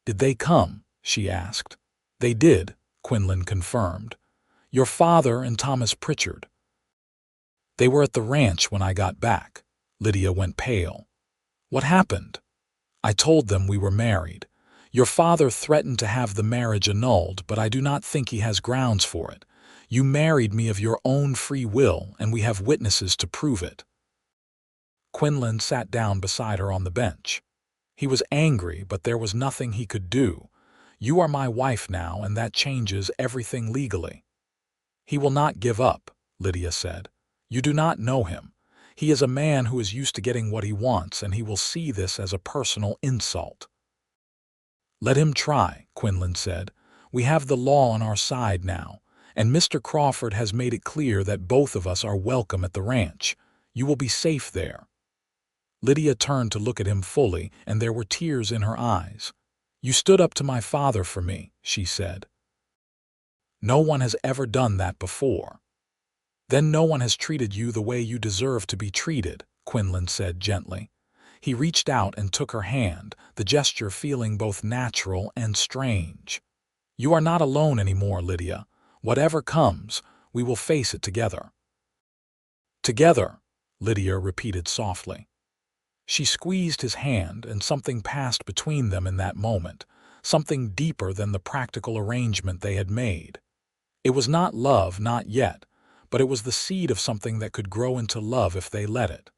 Did they come? She asked. They did, Quinlan confirmed. Your father and Thomas Pritchard. They were at the ranch when I got back. Lydia went pale. What happened? I told them we were married. Your father threatened to have the marriage annulled, but I do not think he has grounds for it. You married me of your own free will, and we have witnesses to prove it." Quinlan sat down beside her on the bench. He was angry, but there was nothing he could do. "You are my wife now, and that changes everything legally." "He will not give up," Lydia said. "You do not know him. He is a man who is used to getting what he wants, and he will see this as a personal insult." "Let him try," Quinlan said. "We have the law on our side now, and Mr. Crawford has made it clear that both of us are welcome at the ranch. You will be safe there." Lydia turned to look at him fully, and there were tears in her eyes. "You stood up to my father for me," she said. "No one has ever done that before." "Then no one has treated you the way you deserve to be treated," Quinlan said gently. He reached out and took her hand, the gesture feeling both natural and strange. "You are not alone anymore, Lydia. Whatever comes, we will face it together." "Together," Lydia repeated softly. She squeezed his hand, and something passed between them in that moment, something deeper than the practical arrangement they had made. It was not love, not yet, but it was the seed of something that could grow into love if they let it.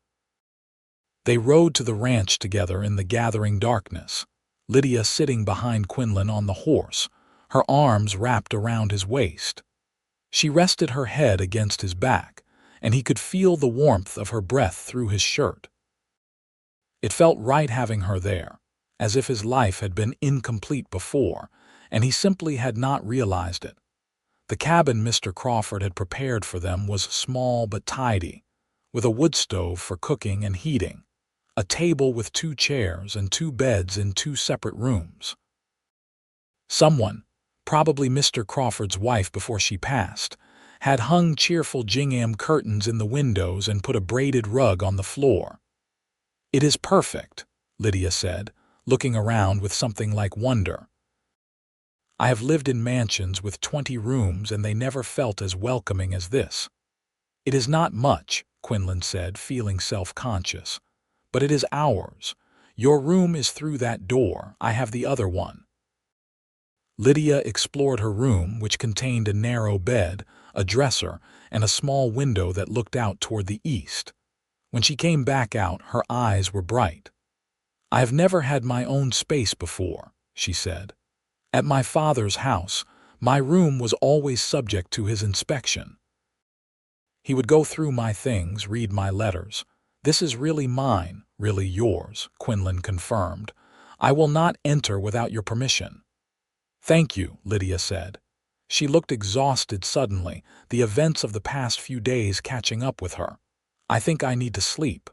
They rode to the ranch together in the gathering darkness, Lydia sitting behind Quinlan on the horse, her arms wrapped around his waist. She rested her head against his back, and he could feel the warmth of her breath through his shirt. It felt right having her there, as if his life had been incomplete before, and he simply had not realized it. The cabin Mr. Crawford had prepared for them was small but tidy, with a wood stove for cooking and heating, a table with 2 chairs and 2 beds in 2 separate rooms. Someone, probably Mr. Crawford's wife before she passed, had hung cheerful gingham curtains in the windows and put a braided rug on the floor. "It is perfect," Lydia said, looking around with something like wonder. "I have lived in mansions with 20 rooms, and they never felt as welcoming as this." "It is not much," Quinlan said, feeling self-conscious. "But it is ours. Your room is through that door. I have the other one." Lydia explored her room, which contained a narrow bed, a dresser, and a small window that looked out toward the east. When she came back out, her eyes were bright. "I have never had my own space before," she said. "At my father's house, my room was always subject to his inspection. He would go through my things, read my letters. This is really mine, really yours," Quinlan confirmed. "I will not enter without your permission." "Thank you," Lydia said. She looked exhausted suddenly, the events of the past few days catching up with her. "I think I need to sleep.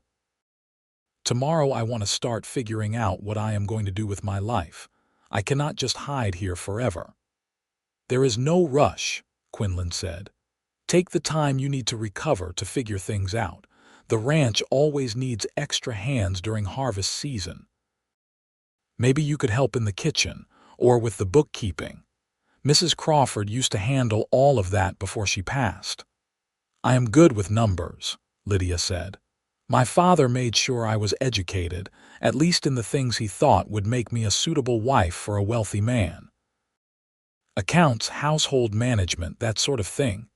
Tomorrow I want to start figuring out what I am going to do with my life. I cannot just hide here forever." "There is no rush," Quinlan said. "Take the time you need to recover to figure things out. The ranch always needs extra hands during harvest season. Maybe you could help in the kitchen, or with the bookkeeping. Mrs. Crawford used to handle all of that before she passed." "I am good with numbers," Lydia said. "My father made sure I was educated, at least in the things he thought would make me a suitable wife for a wealthy man. Accounts, household management, that sort of thing."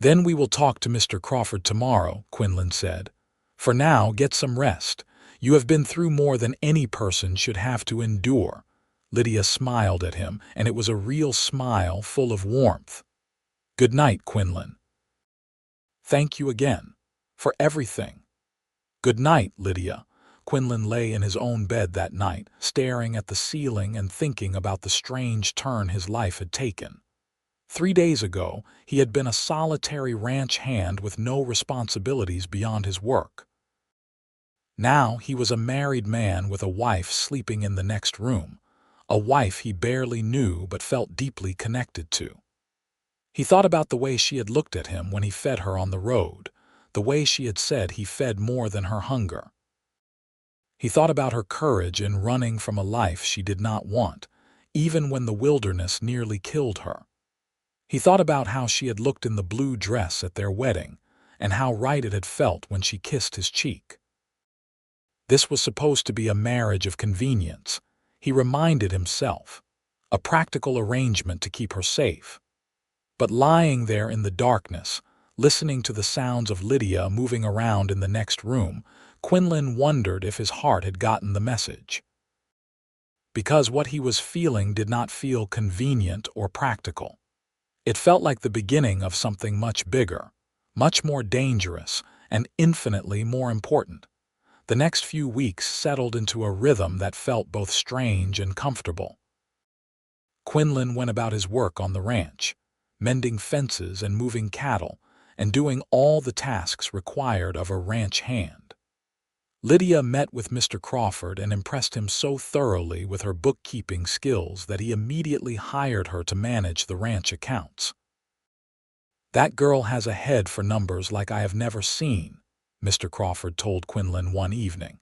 "Then we will talk to Mr. Crawford tomorrow," Quinlan said. "For now, get some rest. You have been through more than any person should have to endure." Lydia smiled at him, and it was a real smile full of warmth. "Good night, Quinlan." "Thank you again. For everything." "Good night, Lydia." Quinlan lay in his own bed that night, staring at the ceiling and thinking about the strange turn his life had taken. 3 days ago, he had been a solitary ranch hand with no responsibilities beyond his work. Now he was a married man with a wife sleeping in the next room, a wife he barely knew but felt deeply connected to. He thought about the way she had looked at him when he fed her on the road, the way she had said he fed more than her hunger. He thought about her courage in running from a life she did not want, even when the wilderness nearly killed her. He thought about how she had looked in the blue dress at their wedding, and how right it had felt when she kissed his cheek. This was supposed to be a marriage of convenience, he reminded himself, a practical arrangement to keep her safe. But lying there in the darkness, listening to the sounds of Lydia moving around in the next room, Quinlan wondered if his heart had gotten the message. Because what he was feeling did not feel convenient or practical. It felt like the beginning of something much bigger, much more dangerous, and infinitely more important. The next few weeks settled into a rhythm that felt both strange and comfortable. Quinlan went about his work on the ranch, mending fences and moving cattle, and doing all the tasks required of a ranch hand. Lydia met with Mr. Crawford and impressed him so thoroughly with her bookkeeping skills that he immediately hired her to manage the ranch accounts. "That girl has a head for numbers like I have never seen," Mr. Crawford told Quinlan one evening.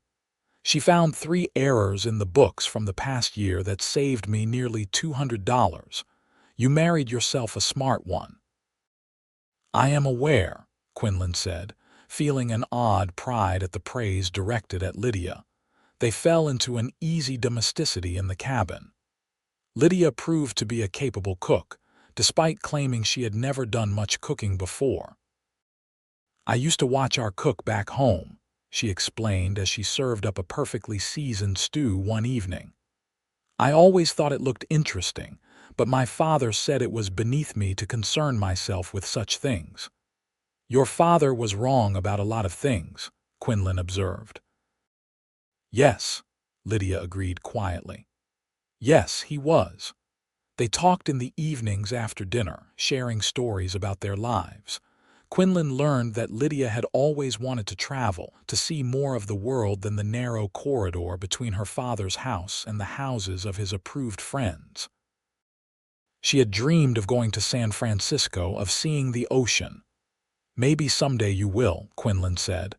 "She found 3 errors in the books from the past year that saved me nearly $200. You married yourself a smart one." "I am aware," Quinlan said, feeling an odd pride at the praise directed at Lydia. They fell into an easy domesticity in the cabin. Lydia proved to be a capable cook, despite claiming she had never done much cooking before. "I used to watch our cook back home," she explained as she served up a perfectly seasoned stew one evening. "I always thought it looked interesting, but my father said it was beneath me to concern myself with such things." "Your father was wrong about a lot of things," Quinlan observed. "Yes," Lydia agreed quietly. "Yes, he was." They talked in the evenings after dinner, sharing stories about their lives. Quinlan learned that Lydia had always wanted to travel, to see more of the world than the narrow corridor between her father's house and the houses of his approved friends. She had dreamed of going to San Francisco, of seeing the ocean. "Maybe someday you will," Quinlan said.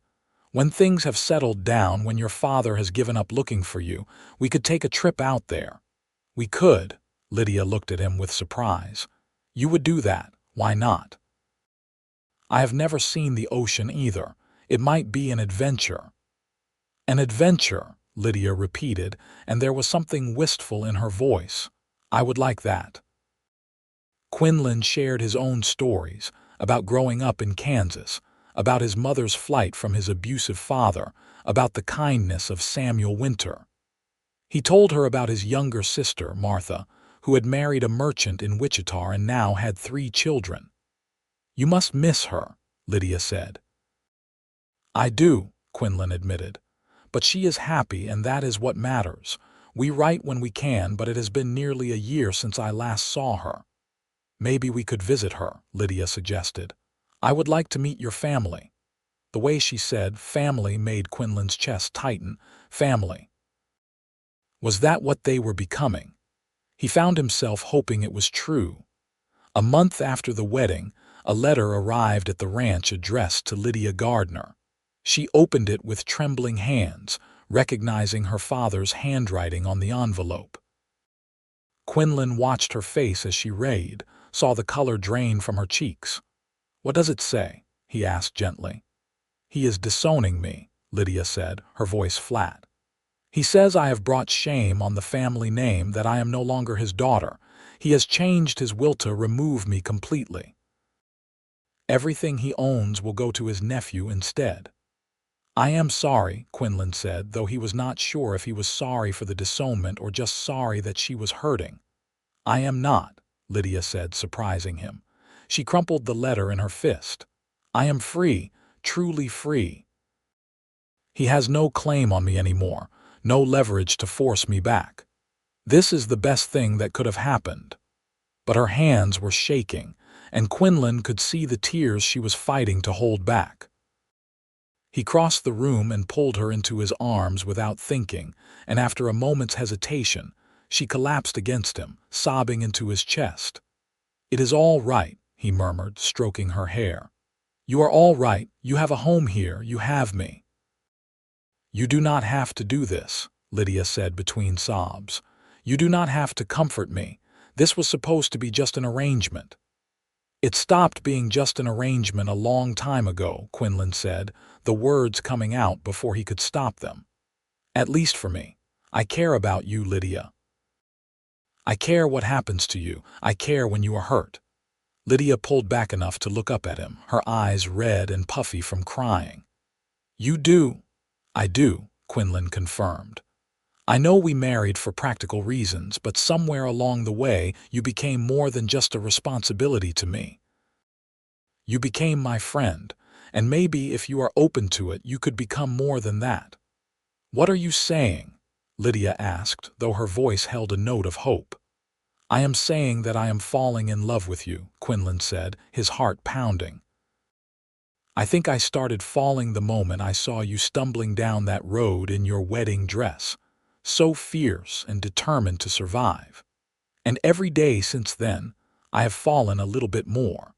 "When things have settled down, when your father has given up looking for you, we could take a trip out there." "We could." Lydia looked at him with surprise. "You would do that. Why not?" "I have never seen the ocean either. It might be an adventure." "An adventure," Lydia repeated, and there was something wistful in her voice. "I would like that." Quinlan shared his own stories, about growing up in Kansas, about his mother's flight from his abusive father, about the kindness of Samuel Winter. He told her about his younger sister, Martha, who had married a merchant in Wichita and now had 3 children. "You must miss her," Lydia said. "I do," Quinlan admitted. "But she is happy, and that is what matters. We write when we can, but it has been nearly a year since I last saw her." "Maybe we could visit her," Lydia suggested. "I would like to meet your family." The way she said family made Quinlan's chest tighten. Family. Was that what they were becoming? He found himself hoping it was true. A month after the wedding, a letter arrived at the ranch addressed to Lydia Gardner. She opened it with trembling hands, recognizing her father's handwriting on the envelope. Quinlan watched her face as she read, saw the color drain from her cheeks. "What does it say?" he asked gently. "He is disowning me," Lydia said, her voice flat. "He says I have brought shame on the family name, that I am no longer his daughter. He has changed his will to remove me completely. Everything he owns will go to his nephew instead." "I am sorry," Quinlan said, though he was not sure if he was sorry for the disownment or just sorry that she was hurting. "I am not," Lydia said, surprising him. She crumpled the letter in her fist. "I am free, truly free. He has no claim on me anymore, no leverage to force me back. This is the best thing that could have happened." But her hands were shaking, and Quinlan could see the tears she was fighting to hold back. He crossed the room and pulled her into his arms without thinking, and after a moment's hesitation, she collapsed against him, sobbing into his chest. "It is all right," he murmured, stroking her hair. "You are all right. You have a home here. You have me." "You do not have to do this," Lydia said between sobs. "You do not have to comfort me. This was supposed to be just an arrangement." "It stopped being just an arrangement a long time ago," Quinlan said, the words coming out before he could stop them. "At least for me. I care about you, Lydia. I care what happens to you. I care when you are hurt. Lydia pulled back enough to look up at him, her eyes red and puffy from crying. "You do?" "I do," Quinlan confirmed. "I know we married for practical reasons, but somewhere along the way you became more than just a responsibility to me. You became my friend, and maybe if you are open to it, you could become more than that." "What are you saying?" Lydia asked, though her voice held a note of hope. "I am saying that I am falling in love with you," Quinlan said, his heart pounding. "I think I started falling the moment I saw you stumbling down that road in your wedding dress, so fierce and determined to survive. And every day since then, I have fallen a little bit more."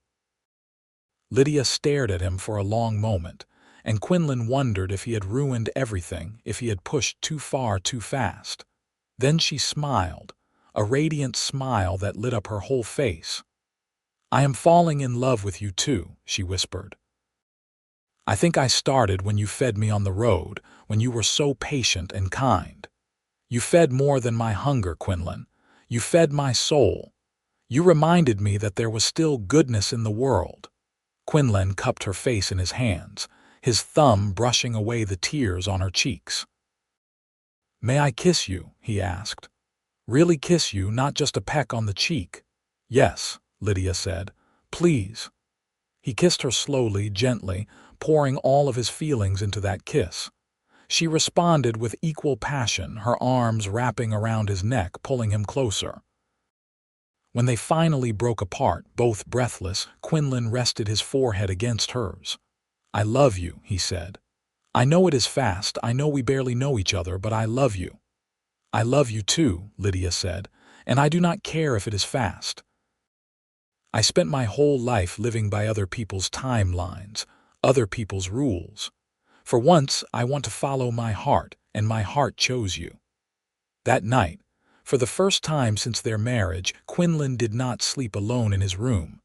Lydia stared at him for a long moment, and Quinlan wondered if he had ruined everything, if he had pushed too far too fast. Then she smiled, a radiant smile that lit up her whole face. "I am falling in love with you too," she whispered. "I think I started when you fed me on the road, when you were so patient and kind. You fed more than my hunger, Quinlan. You fed my soul. You reminded me that there was still goodness in the world." Quinlan cupped her face in his hands, his thumb brushing away the tears on her cheeks. "May I kiss you?" he asked. "Really kiss you, not just a peck on the cheek?" "Yes," Lydia said. "Please." He kissed her slowly, gently, pouring all of his feelings into that kiss. She responded with equal passion, her arms wrapping around his neck, pulling him closer. When they finally broke apart, both breathless, Quinlan rested his forehead against hers. "I love you," he said. "I know it is fast, I know we barely know each other, but I love you." "I love you too," Lydia said, "and I do not care if it is fast. I spent my whole life living by other people's timelines, other people's rules. For once, I want to follow my heart, and my heart chose you." That night, for the first time since their marriage, Quinlan did not sleep alone in his room.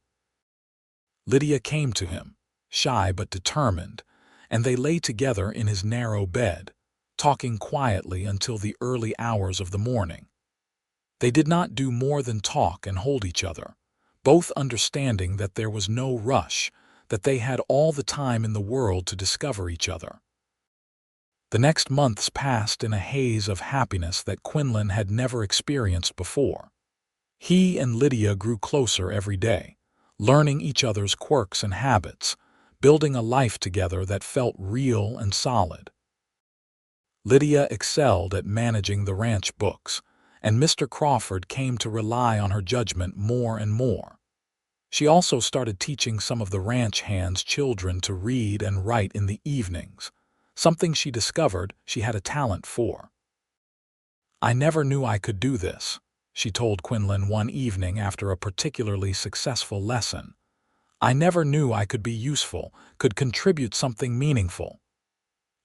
Lydia came to him, shy but determined, and they lay together in his narrow bed, talking quietly until the early hours of the morning. They did not do more than talk and hold each other, both understanding that there was no rush, that they had all the time in the world to discover each other. The next months passed in a haze of happiness that Quinlan had never experienced before. He and Lydia grew closer every day, learning each other's quirks and habits, building a life together that felt real and solid. Lydia excelled at managing the ranch books, and Mr. Crawford came to rely on her judgment more and more. She also started teaching some of the ranch hands' children to read and write in the evenings, something she discovered she had a talent for. "I never knew I could do this," she told Quinlan one evening after a particularly successful lesson. "I never knew I could be useful, could contribute something meaningful."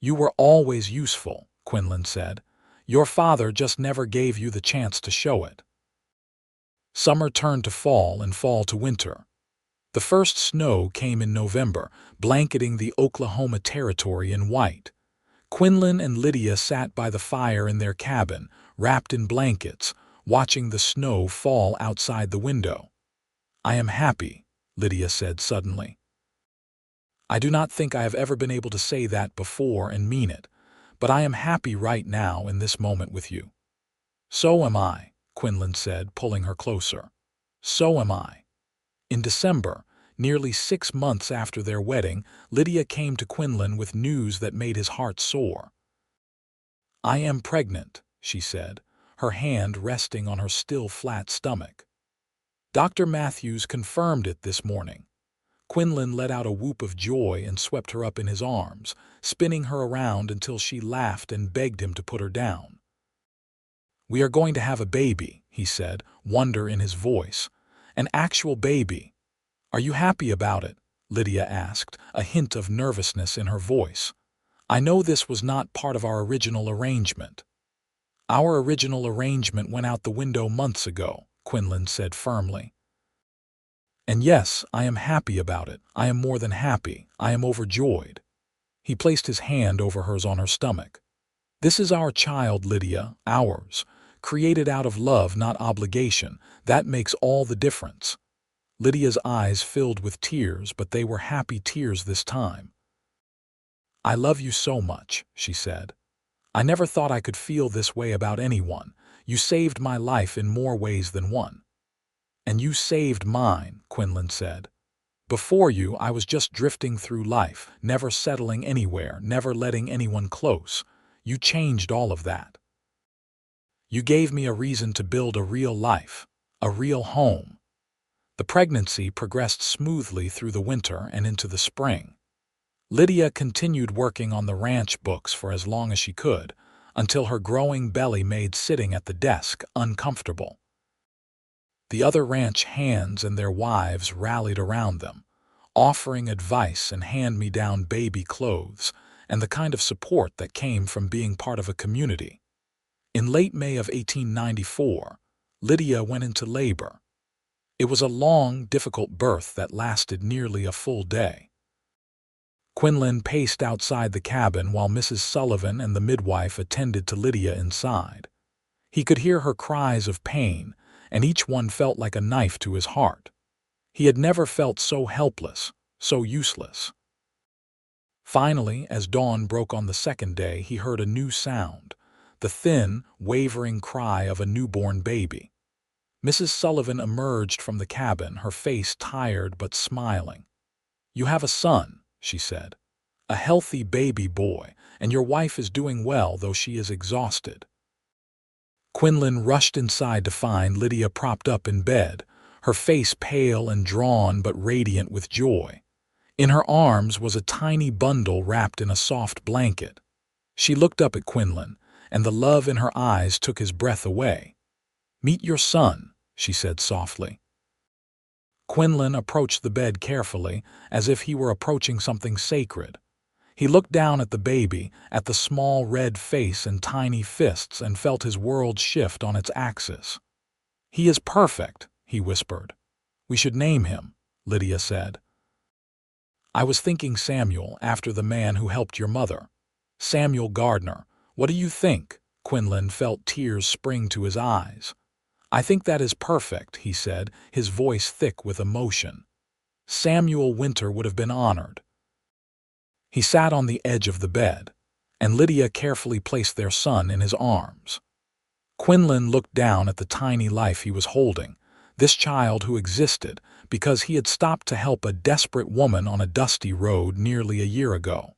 "You were always useful," Quinlan said. "Your father just never gave you the chance to show it." Summer turned to fall and fall to winter. The first snow came in November, blanketing the Oklahoma Territory in white. Quinlan and Lydia sat by the fire in their cabin, wrapped in blankets, watching the snow fall outside the window. "I am happy," Lydia said suddenly. "I do not think I have ever been able to say that before and mean it, but I am happy right now in this moment with you." "So am I," Quinlan said, pulling her closer. "So am I." In December, nearly 6 months after their wedding, Lydia came to Quinlan with news that made his heart soar. "I am pregnant," she said, her hand resting on her still flat stomach. "Dr. Matthews confirmed it this morning." Quinlan let out a whoop of joy and swept her up in his arms, spinning her around until she laughed and begged him to put her down. "We are going to have a baby," he said, wonder in his voice. "An actual baby." "Are you happy about it?" Lydia asked, a hint of nervousness in her voice. "I know this was not part of our original arrangement." "Our original arrangement went out the window months ago," Quinlan said firmly. "And yes, I am happy about it. I am more than happy. I am overjoyed." He placed his hand over hers on her stomach. "This is our child, Lydia, ours, created out of love, not obligation. That makes all the difference." Lydia's eyes filled with tears, but they were happy tears this time. "I love you so much," she said. "I never thought I could feel this way about anyone. You saved my life in more ways than one." "And you saved mine," Quinlan said. "Before you, I was just drifting through life, never settling anywhere, never letting anyone close. You changed all of that. You gave me a reason to build a real life, a real home." The pregnancy progressed smoothly through the winter and into the spring. Lydia continued working on the ranch books for as long as she could, until her growing belly made sitting at the desk uncomfortable. The other ranch hands and their wives rallied around them, offering advice and hand-me-down baby clothes and the kind of support that came from being part of a community. In late May of 1894, Lydia went into labor. It was a long, difficult birth that lasted nearly a full day. Quinlan paced outside the cabin while Mrs. Sullivan and the midwife attended to Lydia inside. He could hear her cries of pain, and each one felt like a knife to his heart. He had never felt so helpless, so useless. Finally, as dawn broke on the second day, he heard a new sound, the thin, wavering cry of a newborn baby. Mrs. Sullivan emerged from the cabin, her face tired but smiling. "You have a son," she said. "A healthy baby boy, and your wife is doing well, though she is exhausted." Quinlan rushed inside to find Lydia propped up in bed, her face pale and drawn but radiant with joy. In her arms was a tiny bundle wrapped in a soft blanket. She looked up at Quinlan, and the love in her eyes took his breath away. "Meet your son," she said softly. Quinlan approached the bed carefully, as if he were approaching something sacred. He looked down at the baby, at the small red face and tiny fists, and felt his world shift on its axis. "He is perfect," he whispered. "We should name him," Lydia said. "I was thinking Samuel, after the man who helped your mother. Samuel Gardner. What do you think?" Quinlan felt tears spring to his eyes. "I think that is perfect," he said, his voice thick with emotion. "Samuel Winter would have been honored." He sat on the edge of the bed, and Lydia carefully placed their son in his arms. Quinlan looked down at the tiny life he was holding, this child who existed because he had stopped to help a desperate woman on a dusty road nearly a year ago.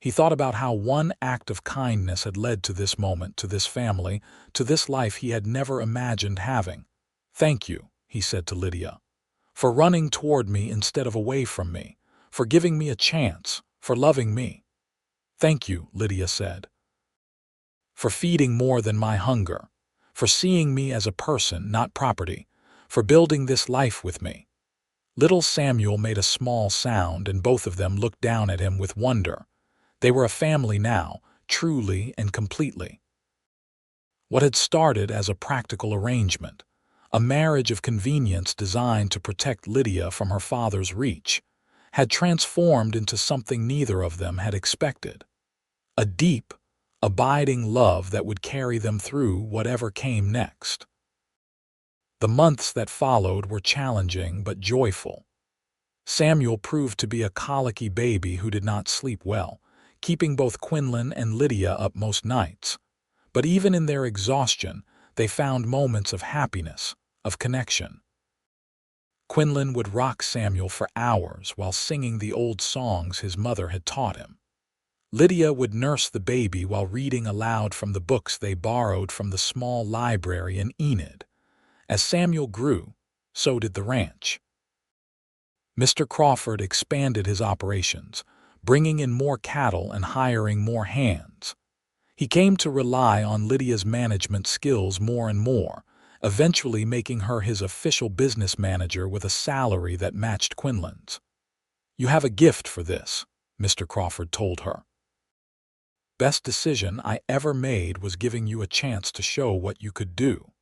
He thought about how one act of kindness had led to this moment, to this family, to this life he had never imagined having. "Thank you," he said to Lydia, "for running toward me instead of away from me, for giving me a chance, for loving me." "Thank you," Lydia said, "for feeding more than my hunger, for seeing me as a person, not property, for building this life with me." Little Samuel made a small sound, and both of them looked down at him with wonder. They were a family now, truly and completely. What had started as a practical arrangement, a marriage of convenience designed to protect Lydia from her father's reach, had transformed into something neither of them had expected. A deep, abiding love that would carry them through whatever came next. The months that followed were challenging but joyful. Samuel proved to be a colicky baby who did not sleep well, keeping both Quinlan and Lydia up most nights. But even in their exhaustion, they found moments of happiness, of connection. Quinlan would rock Samuel for hours while singing the old songs his mother had taught him. Lydia would nurse the baby while reading aloud from the books they borrowed from the small library in Enid. As Samuel grew, so did the ranch. Mr. Crawford expanded his operations, bringing in more cattle and hiring more hands. He came to rely on Lydia's management skills more and more, eventually making her his official business manager with a salary that matched Quinlan's. "You have a gift for this," Mr. Crawford told her. "Best decision I ever made was giving you a chance to show what you could do."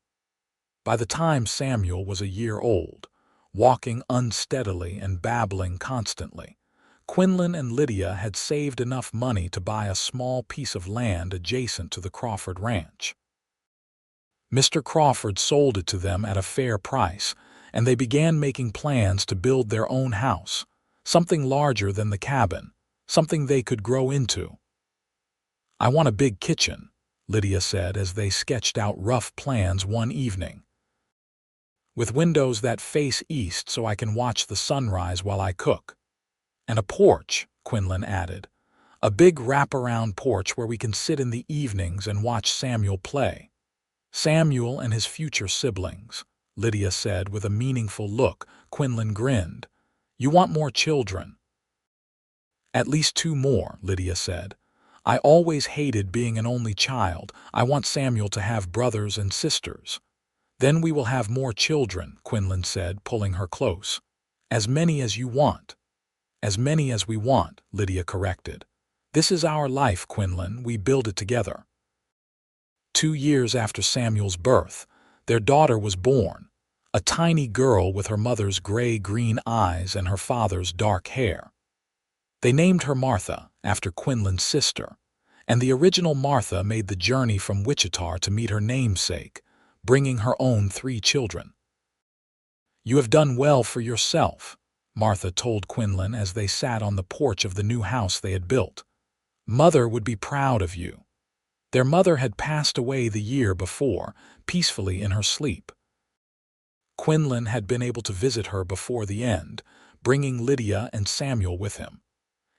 By the time Samuel was a year old, walking unsteadily and babbling constantly, Quinlan and Lydia had saved enough money to buy a small piece of land adjacent to the Crawford ranch. Mr. Crawford sold it to them at a fair price, and they began making plans to build their own house, something larger than the cabin, something they could grow into. "I want a big kitchen," Lydia said as they sketched out rough plans one evening. "With windows that face east so I can watch the sunrise while I cook. And a porch," Quinlan added. "A big wraparound porch where we can sit in the evenings and watch Samuel play." "Samuel and his future siblings," Lydia said with a meaningful look. Quinlan grinned. "You want more children?" "At least 2 more," Lydia said. "I always hated being an only child. I want Samuel to have brothers and sisters." "Then we will have more children," Quinlan said, pulling her close. "As many as you want." "As many as we want," Lydia corrected. "This is our life, Quinlan. We build it together." 2 years after Samuel's birth, their daughter was born, a tiny girl with her mother's gray-green eyes and her father's dark hair. They named her Martha, after Quinlan's sister, and the original Martha made the journey from Wichita to meet her namesake, bringing her own 3 children. "You have done well for yourself," Martha told Quinlan as they sat on the porch of the new house they had built. "Mother would be proud of you." Their mother had passed away the year before, peacefully in her sleep. Quinlan had been able to visit her before the end, bringing Lydia and Samuel with him.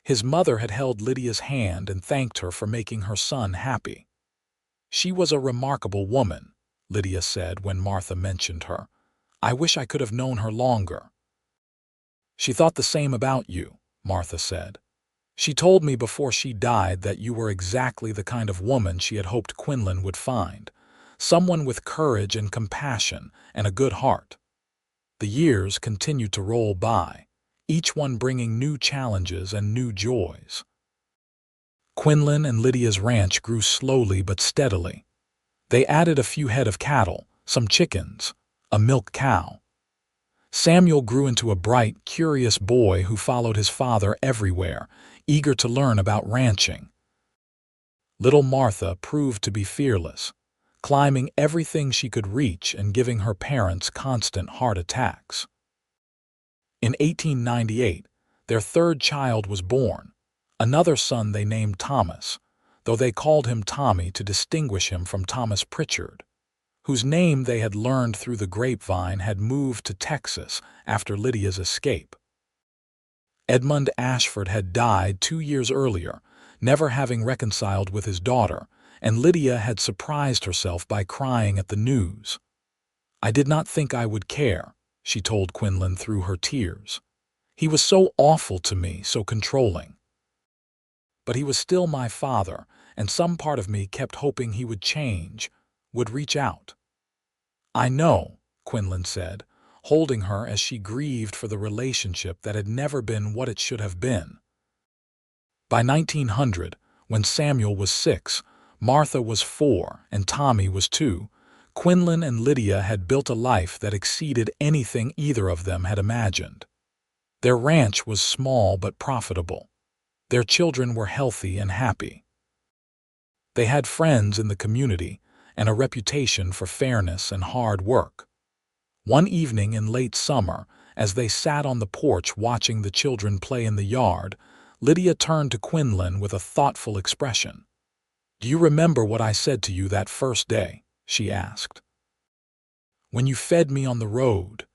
His mother had held Lydia's hand and thanked her for making her son happy. "She was a remarkable woman," Lydia said when Martha mentioned her. "I wish I could have known her longer." "She thought the same about you," Martha said. "She told me before she died that you were exactly the kind of woman she had hoped Quinlan would find, someone with courage and compassion and a good heart." The years continued to roll by, each one bringing new challenges and new joys. Quinlan and Lydia's ranch grew slowly but steadily. They added a few head of cattle, some chickens, a milk cow. Samuel grew into a bright, curious boy who followed his father everywhere, eager to learn about ranching. Little Martha proved to be fearless, climbing everything she could reach and giving her parents constant heart attacks. In 1898, their 3rd child was born, another son they named Thomas, though they called him Tommy to distinguish him from Thomas Pritchard, whose name they had learned through the grapevine had moved to Texas after Lydia's escape. Edmund Ashford had died 2 years earlier, never having reconciled with his daughter, and Lydia had surprised herself by crying at the news. "I did not think I would care," she told Quinlan through her tears. "He was so awful to me, so controlling. But he was still my father, and some part of me kept hoping he would change, would reach out." "I know," Quinlan said, holding her as she grieved for the relationship that had never been what it should have been. By 1900, when Samuel was 6, Martha was 4, and Tommy was 2, Quinlan and Lydia had built a life that exceeded anything either of them had imagined. Their ranch was small but profitable. Their children were healthy and happy. They had friends in the community and a reputation for fairness and hard work. One evening in late summer, as they sat on the porch watching the children play in the yard, Lydia turned to Quinlan with a thoughtful expression. "Do you remember what I said to you that first day?" she asked. "When you fed me on the road."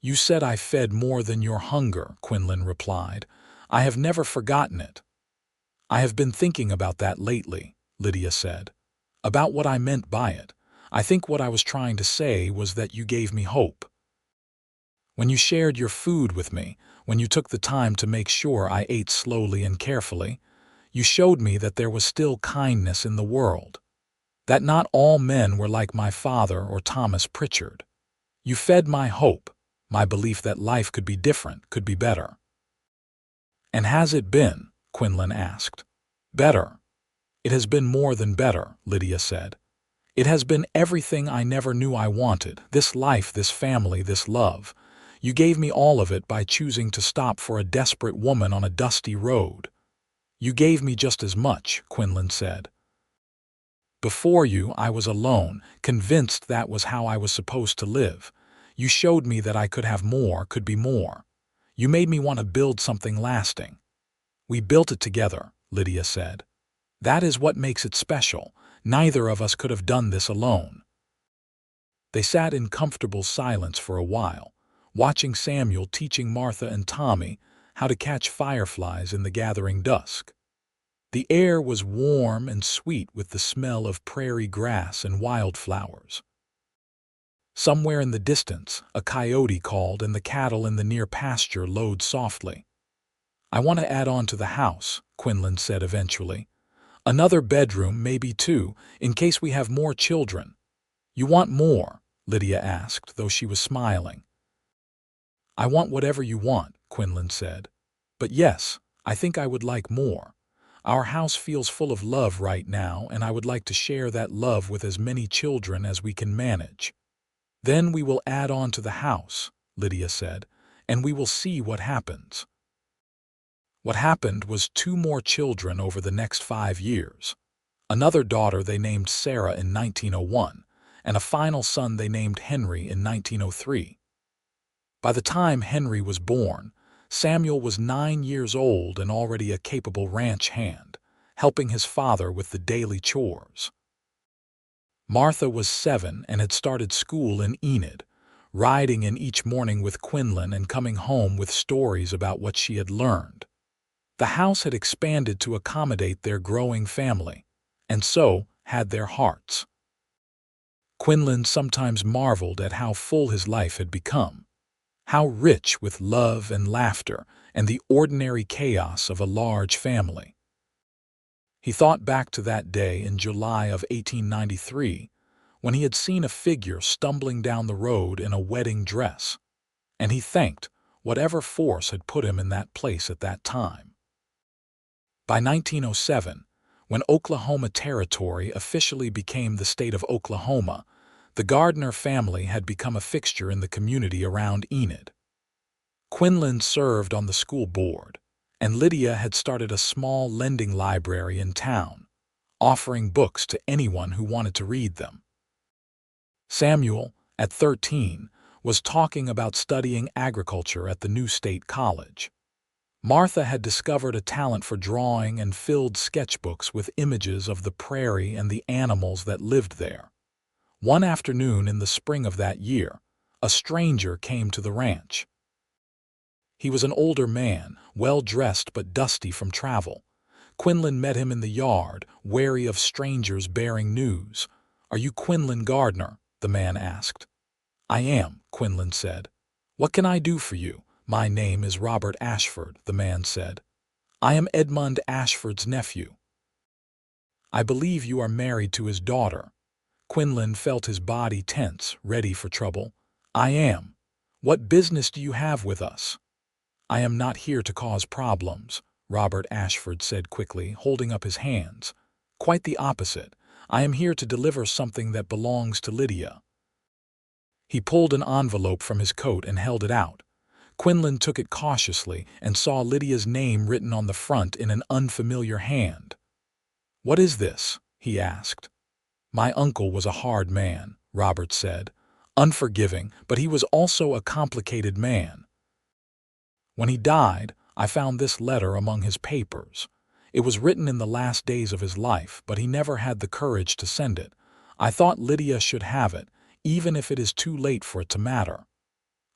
"You said I fed more than your hunger," Quinlan replied. "I have never forgotten it." "I have been thinking about that lately," Lydia said. "About what I meant by it. I think what I was trying to say was that you gave me hope. When you shared your food with me, when you took the time to make sure I ate slowly and carefully, you showed me that there was still kindness in the world. That not all men were like my father or Thomas Pritchard. You fed my hope, my belief that life could be different, could be better." "And has it been?" Quinlan asked. "Better. It has been more than better," Lydia said. "It has been everything I never knew I wanted, this life, this family, this love. You gave me all of it by choosing to stop for a desperate woman on a dusty road." "You gave me just as much," Quinlan said. "Before you, I was alone, convinced that was how I was supposed to live. You showed me that I could have more, could be more. You made me want to build something lasting. We built it together, Lydia said. That is what makes it special. Neither of us could have done this alone. They sat in comfortable silence for a while, watching Samuel teaching Martha and Tommy how to catch fireflies in the gathering dusk. The air was warm and sweet with the smell of prairie grass and wildflowers. Somewhere in the distance, a coyote called and the cattle in the near pasture lowed softly. I want to add on to the house, Quinlan said eventually. Another bedroom, maybe two, in case we have more children. You want more? Lydia asked, though she was smiling. I want whatever you want, Quinlan said. But yes, I think I would like more. Our house feels full of love right now, and I would like to share that love with as many children as we can manage. Then we will add on to the house, Lydia said, and we will see what happens. What happened was 2 more children over the next 5 years. Another daughter they named Sarah in 1901, and a final son they named Henry in 1903. By the time Henry was born, Samuel was 9 years old and already a capable ranch hand, helping his father with the daily chores. Martha was 7 and had started school in Enid, riding in each morning with Quinlan and coming home with stories about what she had learned. The house had expanded to accommodate their growing family, and so had their hearts. Quinlan sometimes marveled at how full his life had become, how rich with love and laughter and the ordinary chaos of a large family. He thought back to that day in July of 1893, when he had seen a figure stumbling down the road in a wedding dress, and he thanked whatever force had put him in that place at that time. By 1907, when Oklahoma Territory officially became the state of Oklahoma, the Gardner family had become a fixture in the community around Enid. Quinlan served on the school board, and Lydia had started a small lending library in town, offering books to anyone who wanted to read them. Samuel, at 13, was talking about studying agriculture at the new state college. Martha had discovered a talent for drawing and filled sketchbooks with images of the prairie and the animals that lived there. One afternoon in the spring of that year, a stranger came to the ranch. He was an older man, well-dressed but dusty from travel. Quinlan met him in the yard, wary of strangers bearing news. "Are you Quinlan Gardner?" the man asked. "I am," Quinlan said. "What can I do for you?" "My name is Robert Ashford," the man said. "I am Edmund Ashford's nephew." "I believe you are married to his daughter." Quinlan felt his body tense, ready for trouble. "I am. What business do you have with us?" "I am not here to cause problems," Robert Ashford said quickly, holding up his hands. "Quite the opposite. I am here to deliver something that belongs to Lydia." He pulled an envelope from his coat and held it out. Quinlan took it cautiously and saw Lydia's name written on the front in an unfamiliar hand. "What is this?" he asked. "My uncle was a hard man," Robert said. "Unforgiving, but he was also a complicated man. When he died, I found this letter among his papers. It was written in the last days of his life, but he never had the courage to send it. I thought Lydia should have it, even if it is too late for it to matter."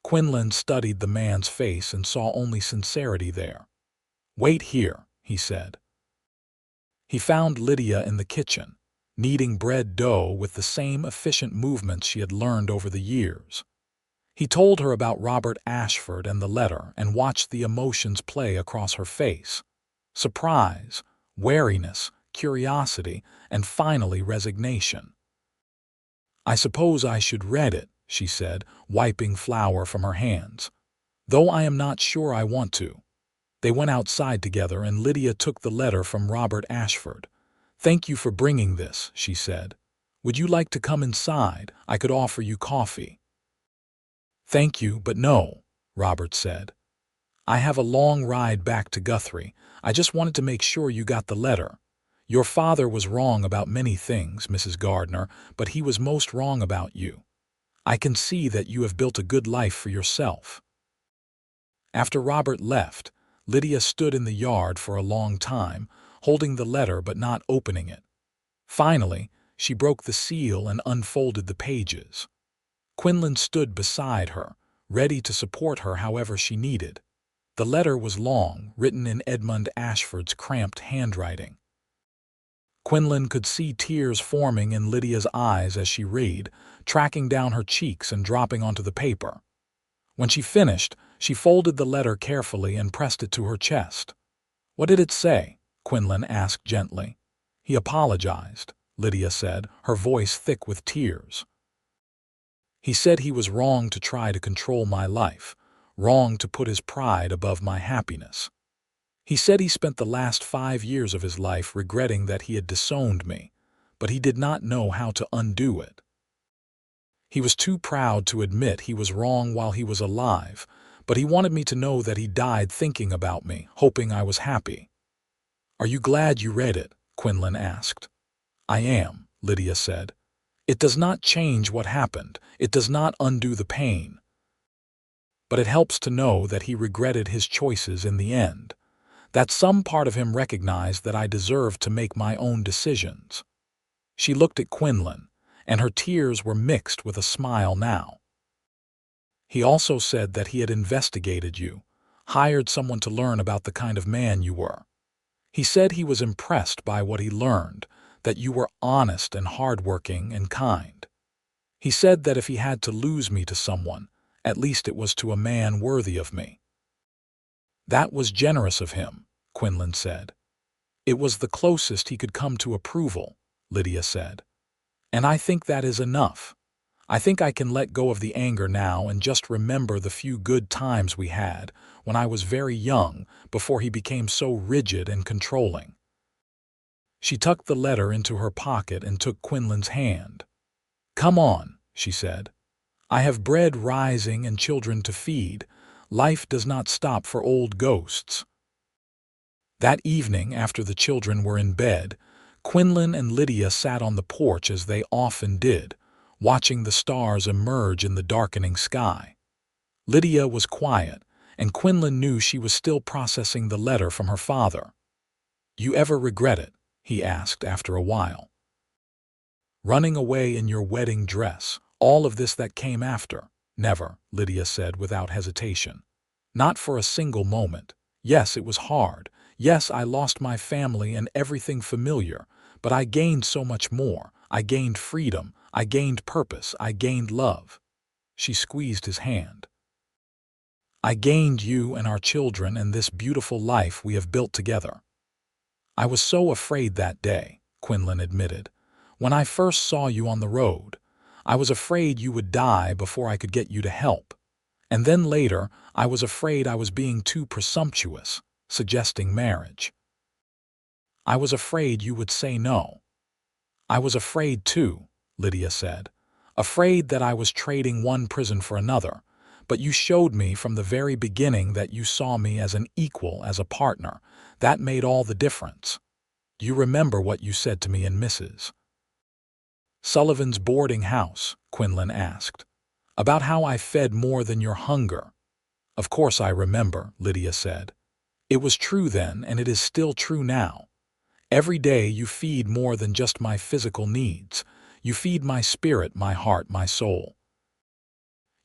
Quinlan studied the man's face and saw only sincerity there. "Wait here," he said. He found Lydia in the kitchen, kneading bread dough with the same efficient movements she had learned over the years. He told her about Robert Ashford and the letter and watched the emotions play across her face. Surprise, wariness, curiosity, and finally resignation. "I suppose I should read it," she said, wiping flour from her hands. "Though I am not sure I want to." They went outside together and Lydia took the letter from Robert Ashford. "Thank you for bringing this," she said. "Would you like to come inside? I could offer you coffee." "Thank you, but no," Robert said. "I have a long ride back to Guthrie. I just wanted to make sure you got the letter. Your father was wrong about many things, Mrs. Gardner, but he was most wrong about you. I can see that you have built a good life for yourself." After Robert left, Lydia stood in the yard for a long time, holding the letter but not opening it. Finally, she broke the seal and unfolded the pages. Quinlan stood beside her, ready to support her however she needed. The letter was long, written in Edmund Ashford's cramped handwriting. Quinlan could see tears forming in Lydia's eyes as she read, tracking down her cheeks and dropping onto the paper. When she finished, she folded the letter carefully and pressed it to her chest. "What did it say?" Quinlan asked gently. "He apologized," Lydia said, her voice thick with tears. "He said he was wrong to try to control my life, wrong to put his pride above my happiness. He said he spent the last 5 years of his life regretting that he had disowned me, but he did not know how to undo it. He was too proud to admit he was wrong while he was alive, but he wanted me to know that he died thinking about me, hoping I was happy." "Are you glad you read it?" Quinlan asked. "I am," Lydia said. "It does not change what happened. It does not undo the pain. But it helps to know that he regretted his choices in the end, that some part of him recognized that I deserved to make my own decisions." She looked at Quinlan, and her tears were mixed with a smile now. "He also said that he had investigated you, hired someone to learn about the kind of man you were. He said he was impressed by what he learned, that you were honest and hardworking and kind. He said that if he had to lose me to someone, at least it was to a man worthy of me." "That was generous of him," Quinlan said. "It was the closest he could come to approval," Lydia said. "And I think that is enough. I think I can let go of the anger now and just remember the few good times we had when I was very young, before he became so rigid and controlling." She tucked the letter into her pocket and took Quinlan's hand. "Come on," she said. "I have bread rising and children to feed. Life does not stop for old ghosts." That evening, after the children were in bed, Quinlan and Lydia sat on the porch as they often did, watching the stars emerge in the darkening sky. Lydia was quiet, and Quinlan knew she was still processing the letter from her father. "You ever regret it?" he asked after a while. "Running away in your wedding dress, all of this that came after?" "Never," Lydia said without hesitation. "Not for a single moment. Yes, it was hard. Yes, I lost my family and everything familiar, but I gained so much more. I gained freedom. I gained purpose. I gained love." She squeezed his hand. "I gained you and our children and this beautiful life we have built together." "I was so afraid that day," Quinlan admitted. "When I first saw you on the road, I was afraid you would die before I could get you to help. And then later, I was afraid I was being too presumptuous, suggesting marriage. I was afraid you would say no." "I was afraid too," Lydia said. "Afraid that I was trading one prison for another. But you showed me from the very beginning that you saw me as an equal, as a partner. That made all the difference. Do you remember what you said to me in Mrs. Sullivan's boarding house?" Quinlan asked. "About how I fed more than your hunger." "Of course I remember," Lydia said. "It was true then, and it is still true now. Every day you feed more than just my physical needs. You feed my spirit, my heart, my soul.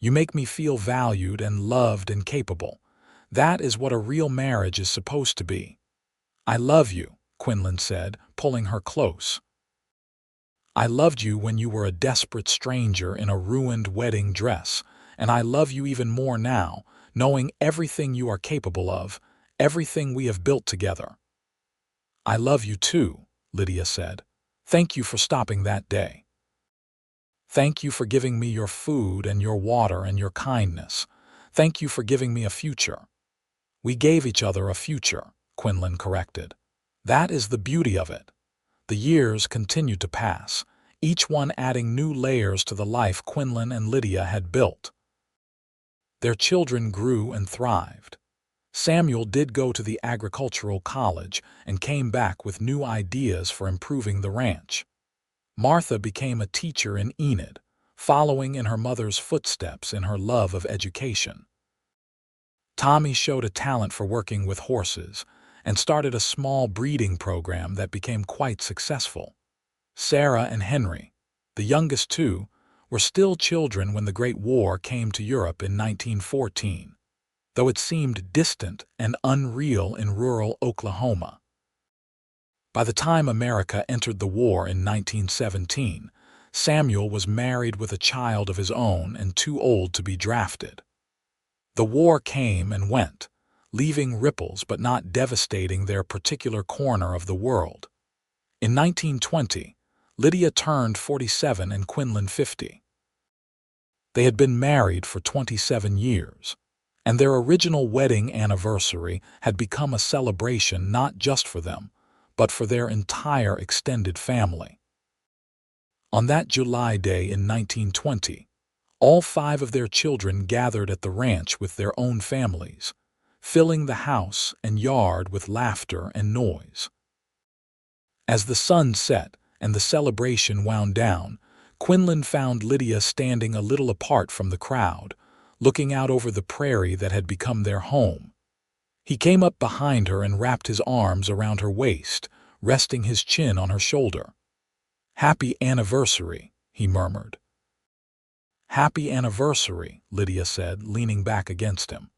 You make me feel valued and loved and capable. That is what a real marriage is supposed to be." "I love you," Quinlan said, pulling her close. "I loved you when you were a desperate stranger in a ruined wedding dress, and I love you even more now, knowing everything you are capable of, everything we have built together." "I love you too," Lydia said. "Thank you for stopping that day. Thank you for giving me your food and your water and your kindness. Thank you for giving me a future." "We gave each other a future," Quinlan corrected. "That is the beauty of it." The years continued to pass, each one adding new layers to the life Quinlan and Lydia had built. Their children grew and thrived. Samuel did go to the agricultural college and came back with new ideas for improving the ranch. Martha became a teacher in Enid, following in her mother's footsteps in her love of education. Tommy showed a talent for working with horses and started a small breeding program that became quite successful. Sarah and Henry, the youngest two, were still children when the Great War came to Europe in 1914, though it seemed distant and unreal in rural Oklahoma. By the time America entered the war in 1917, Samuel was married with a child of his own and too old to be drafted. The war came and went, leaving ripples but not devastating their particular corner of the world. In 1920, Lydia turned 47 and Quinlan 50. They had been married for 27 years, and their original wedding anniversary had become a celebration not just for them, but for their entire extended family. On that July day in 1920, all 5 of their children gathered at the ranch with their own families, filling the house and yard with laughter and noise. As the sun set and the celebration wound down, Quinlan found Lydia standing a little apart from the crowd, looking out over the prairie that had become their home. He came up behind her and wrapped his arms around her waist, resting his chin on her shoulder. "Happy anniversary," he murmured. "Happy anniversary," Lydia said, leaning back against him.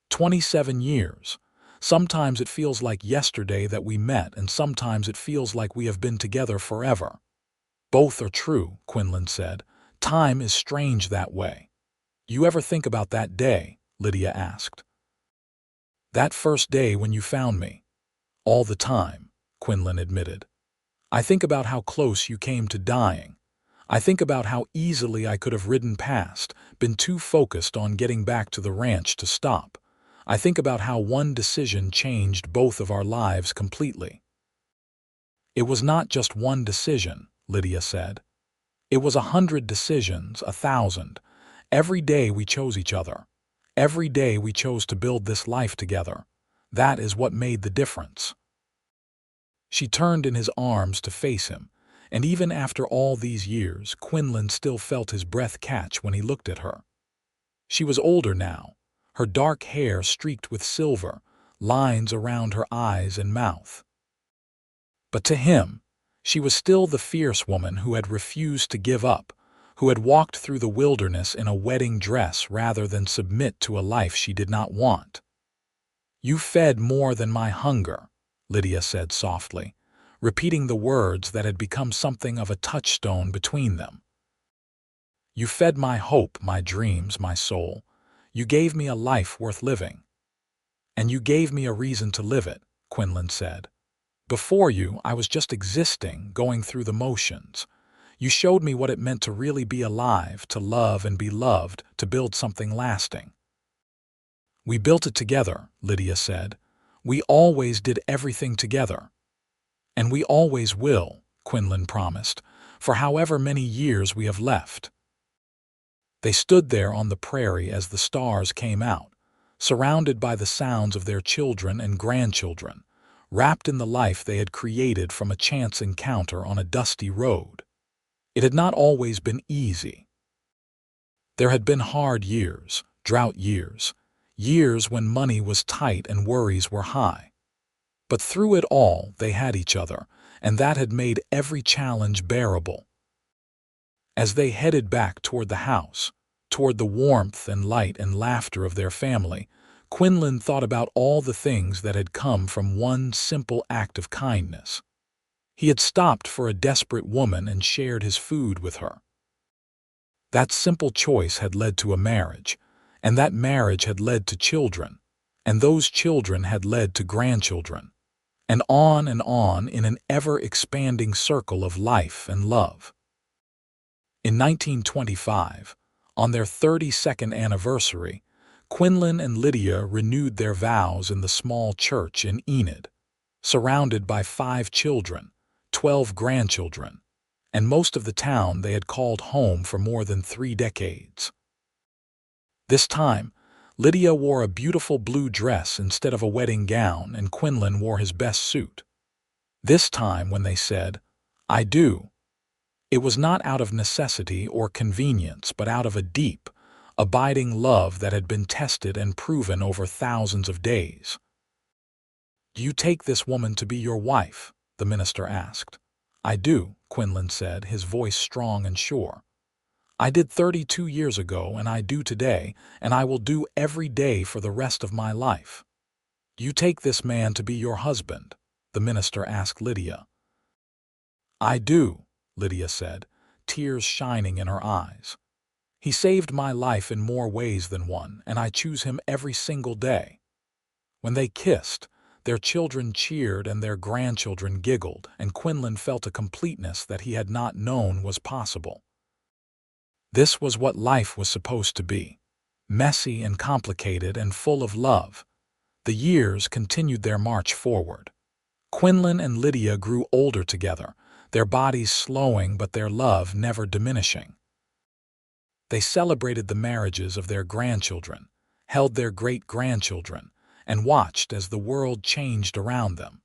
27 years. Sometimes it feels like yesterday that we met, and sometimes it feels like we have been together forever." "Both are true," Quinlan said. "Time is strange that way." "You ever think about that day?" Lydia asked. "That first day when you found me?" "All the time," Quinlan admitted. "I think about how close you came to dying. I think about how easily I could have ridden past, been too focused on getting back to the ranch to stop. I think about how one decision changed both of our lives completely." "It was not just one decision," Lydia said. "It was 100 decisions, 1,000. Every day we chose each other. Every day we chose to build this life together. That is what made the difference." She turned in his arms to face him, and even after all these years, Quinlan still felt his breath catch when he looked at her. She was older now, her dark hair streaked with silver, lines around her eyes and mouth. But to him, she was still the fierce woman who had refused to give up, who had walked through the wilderness in a wedding dress rather than submit to a life she did not want. "You fed more than my hunger," Lydia said softly, repeating the words that had become something of a touchstone between them. "You fed my hope, my dreams, my soul. You gave me a life worth living." "And you gave me a reason to live it," Quinlan said. "Before you, I was just existing, going through the motions. You showed me what it meant to really be alive, to love and be loved, to build something lasting." "We built it together," Lydia said. "We always did everything together." "And we always will," Quinlan promised, "for however many years we have left." They stood there on the prairie as the stars came out, surrounded by the sounds of their children and grandchildren, wrapped in the life they had created from a chance encounter on a dusty road. It had not always been easy. There had been hard years, drought years, years when money was tight and worries were high. But through it all, they had each other, and that had made every challenge bearable. As they headed back toward the house, toward the warmth and light and laughter of their family, Quinlan thought about all the things that had come from one simple act of kindness. He had stopped for a desperate woman and shared his food with her. That simple choice had led to a marriage, and that marriage had led to children, and those children had led to grandchildren, and on in an ever-expanding circle of life and love. In 1925, on their 32nd anniversary, Quinlan and Lydia renewed their vows in the small church in Enid, surrounded by 5 children, 12 grandchildren, and most of the town they had called home for more than 3 decades. This time, Lydia wore a beautiful blue dress instead of a wedding gown, and Quinlan wore his best suit. This time, when they said, "I do," It was not out of necessity or convenience, but out of a deep, abiding love that had been tested and proven over thousands of days. "Do you take this woman to be your wife?" the minister asked. "I do," Quinlan said, his voice strong and sure. "I did 32 years ago, and I do today, and I will do every day for the rest of my life." "Do you take this man to be your husband?" the minister asked Lydia. "I do," Lydia said, tears shining in her eyes. "He saved my life in more ways than one, and I choose him every single day." When they kissed, their children cheered and their grandchildren giggled, and Quinlan felt a completeness that he had not known was possible. This was what life was supposed to be, messy and complicated and full of love. The years continued their march forward. Quinlan and Lydia grew older together, their bodies slowing but their love never diminishing. They celebrated the marriages of their grandchildren, held their great-grandchildren, and watched as the world changed around them.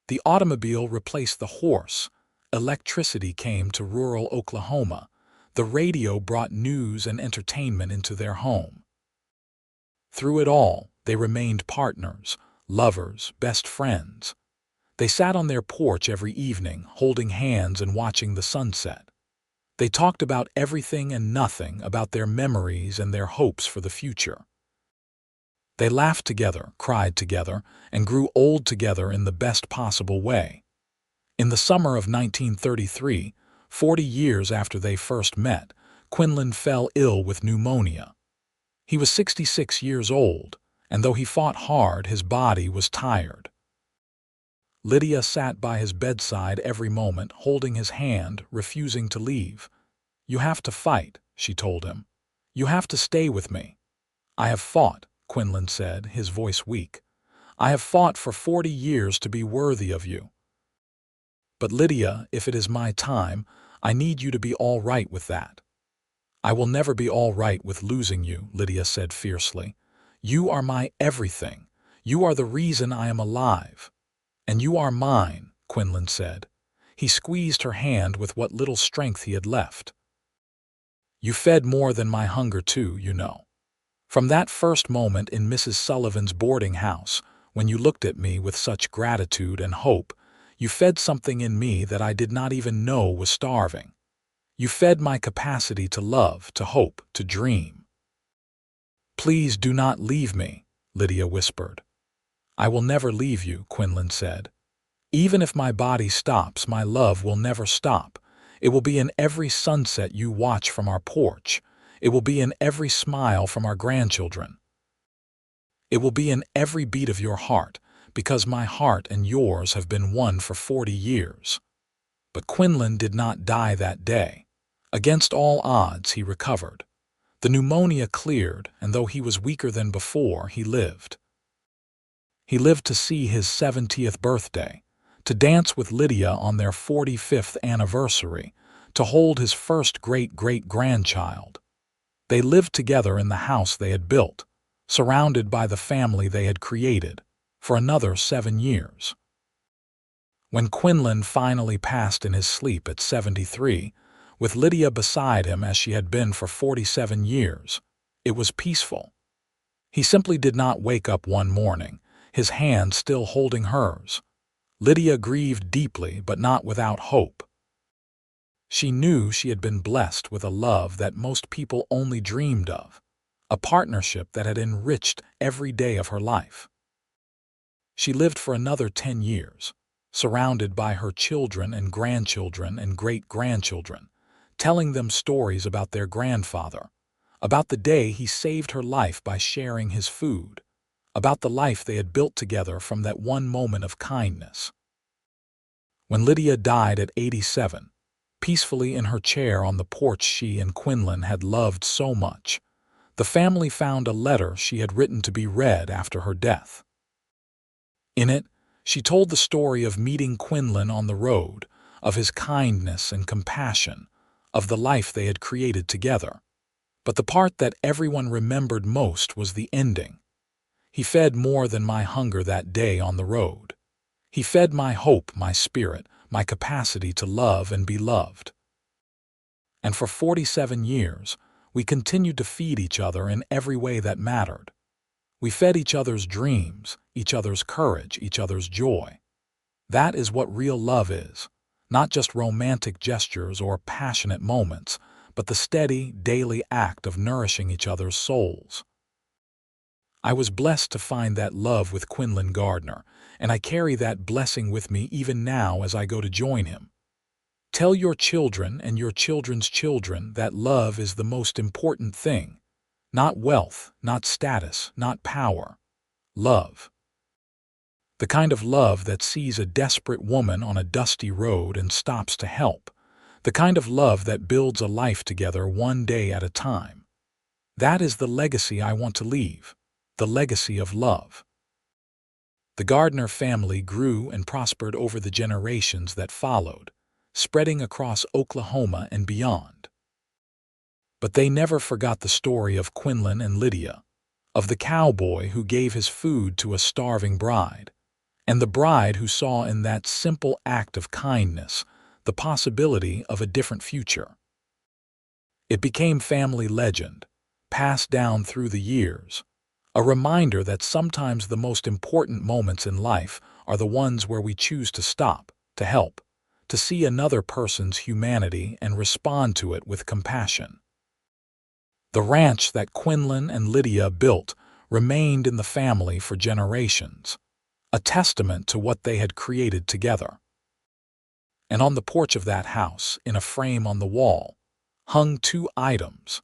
The automobile replaced the horse, electricity came to rural Oklahoma, the radio brought news and entertainment into their home. Through it all, they remained partners, lovers, best friends. They sat on their porch every evening, holding hands and watching the sunset. They talked about everything and nothing, about their memories and their hopes for the future. They laughed together, cried together, and grew old together in the best possible way. In the summer of 1933, 40 years after they first met, Quinlan fell ill with pneumonia. He was 66 years old, and though he fought hard, his body was tired. Lydia sat by his bedside every moment, holding his hand, refusing to leave. "You have to fight," she told him. "You have to stay with me." "I have fought," Quinlan said, his voice weak. "I have fought for 40 years to be worthy of you. But Lydia, if it is my time, I need you to be all right with that." "I will never be all right with losing you," Lydia said fiercely. "You are my everything. You are the reason I am alive." "And you are mine," Quinlan said. He squeezed her hand with what little strength he had left. "You fed more than my hunger too, you know. From that first moment in Mrs. Sullivan's boarding house, when you looked at me with such gratitude and hope, you fed something in me that I did not even know was starving. You fed my capacity to love, to hope, to dream." "Please do not leave me," Lydia whispered. "I will never leave you," Quinlan said. "Even if my body stops, my love will never stop. It will be in every sunset you watch from our porch. It will be in every smile from our grandchildren. It will be in every beat of your heart, because my heart and yours have been one for 40 years. But Quinlan did not die that day. Against all odds, he recovered. The pneumonia cleared, and though he was weaker than before, he lived. He lived to see his 70th birthday, to dance with Lydia on their 45th anniversary, to hold his first great-great-grandchild. They lived together in the house they had built, surrounded by the family they had created, for another 7 years. When Quinlan finally passed in his sleep at 73, with Lydia beside him as she had been for 47 years, it was peaceful. He simply did not wake up one morning, his hand still holding hers. Lydia grieved deeply, but not without hope. She knew she had been blessed with a love that most people only dreamed of, a partnership that had enriched every day of her life. She lived for another 10 years, surrounded by her children and grandchildren and great-grandchildren, telling them stories about their grandfather, about the day he saved her life by sharing his food, about the life they had built together from that one moment of kindness. When Lydia died at 87, peacefully in her chair on the porch she and Quinlan had loved so much, the family found a letter she had written to be read after her death. In it, she told the story of meeting Quinlan on the road, of his kindness and compassion, of the life they had created together. But the part that everyone remembered most was the ending. "He fed more than my hunger that day on the road. He fed my hope, my spirit, my capacity to love and be loved." And for 47 years, we continued to feed each other in every way that mattered. We fed each other's dreams, each other's courage, each other's joy. That is what real love is, not just romantic gestures or passionate moments, but the steady, daily act of nourishing each other's souls. I was blessed to find that love with Quinlan Gardner, and I carry that blessing with me even now as I go to join him. Tell your children and your children's children that love is the most important thing. Not wealth, not status, not power. Love. The kind of love that sees a desperate woman on a dusty road and stops to help. The kind of love that builds a life together one day at a time. That is the legacy I want to leave. The legacy of love. The Gardner family grew and prospered over the generations that followed, spreading across Oklahoma and beyond. But they never forgot the story of Quinlan and Lydia, of the cowboy who gave his food to a starving bride, and the bride who saw in that simple act of kindness the possibility of a different future. It became family legend, passed down through the years, a reminder that sometimes the most important moments in life are the ones where we choose to stop, to help, to see another person's humanity and respond to it with compassion. The ranch that Quinlan and Lydia built remained in the family for generations, a testament to what they had created together. And on the porch of that house, in a frame on the wall, hung two items: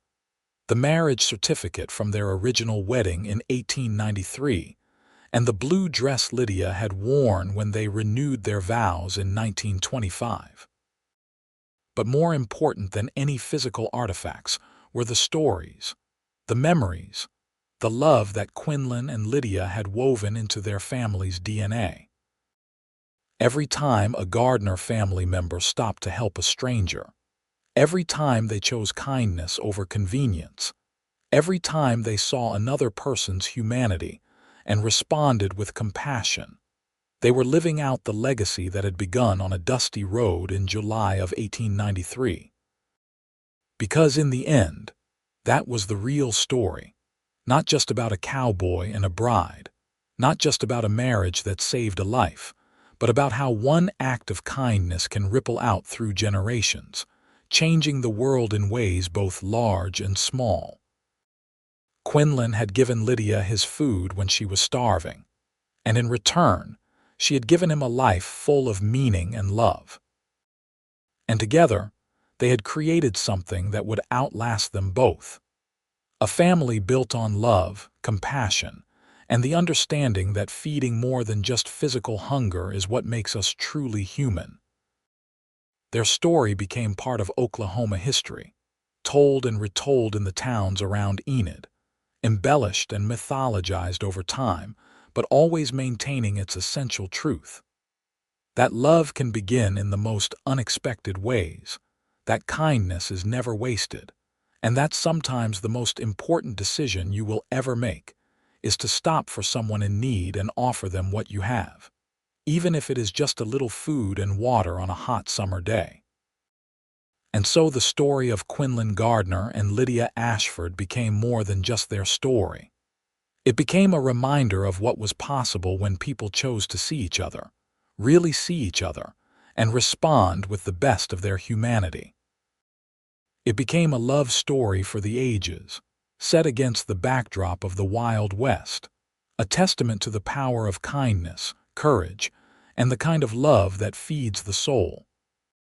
the marriage certificate from their original wedding in 1893, and the blue dress Lydia had worn when they renewed their vows in 1925. But more important than any physical artifacts were the stories, the memories, the love that Quinlan and Lydia had woven into their family's DNA. Every time a Gardner family member stopped to help a stranger, every time they chose kindness over convenience, every time they saw another person's humanity and responded with compassion, they were living out the legacy that had begun on a dusty road in July of 1893. Because in the end, that was the real story, not just about a cowboy and a bride, not just about a marriage that saved a life, but about how one act of kindness can ripple out through generations, changing the world in ways both large and small. Quinlan had given Lydia his food when she was starving, and in return, she had given him a life full of meaning and love. And together, they had created something that would outlast them both. A family built on love, compassion, and the understanding that feeding more than just physical hunger is what makes us truly human. Their story became part of Oklahoma history, told and retold in the towns around Enid, embellished and mythologized over time, but always maintaining its essential truth. That love can begin in the most unexpected ways, that kindness is never wasted, and that sometimes the most important decision you will ever make is to stop for someone in need and offer them what you have, even if it is just a little food and water on a hot summer day. And so the story of Quinlan Gardner and Lydia Ashford became more than just their story. It became a reminder of what was possible when people chose to see each other, really see each other, and respond with the best of their humanity. It became a love story for the ages, set against the backdrop of the Wild West, a testament to the power of kindness, courage, and the kind of love that feeds the soul.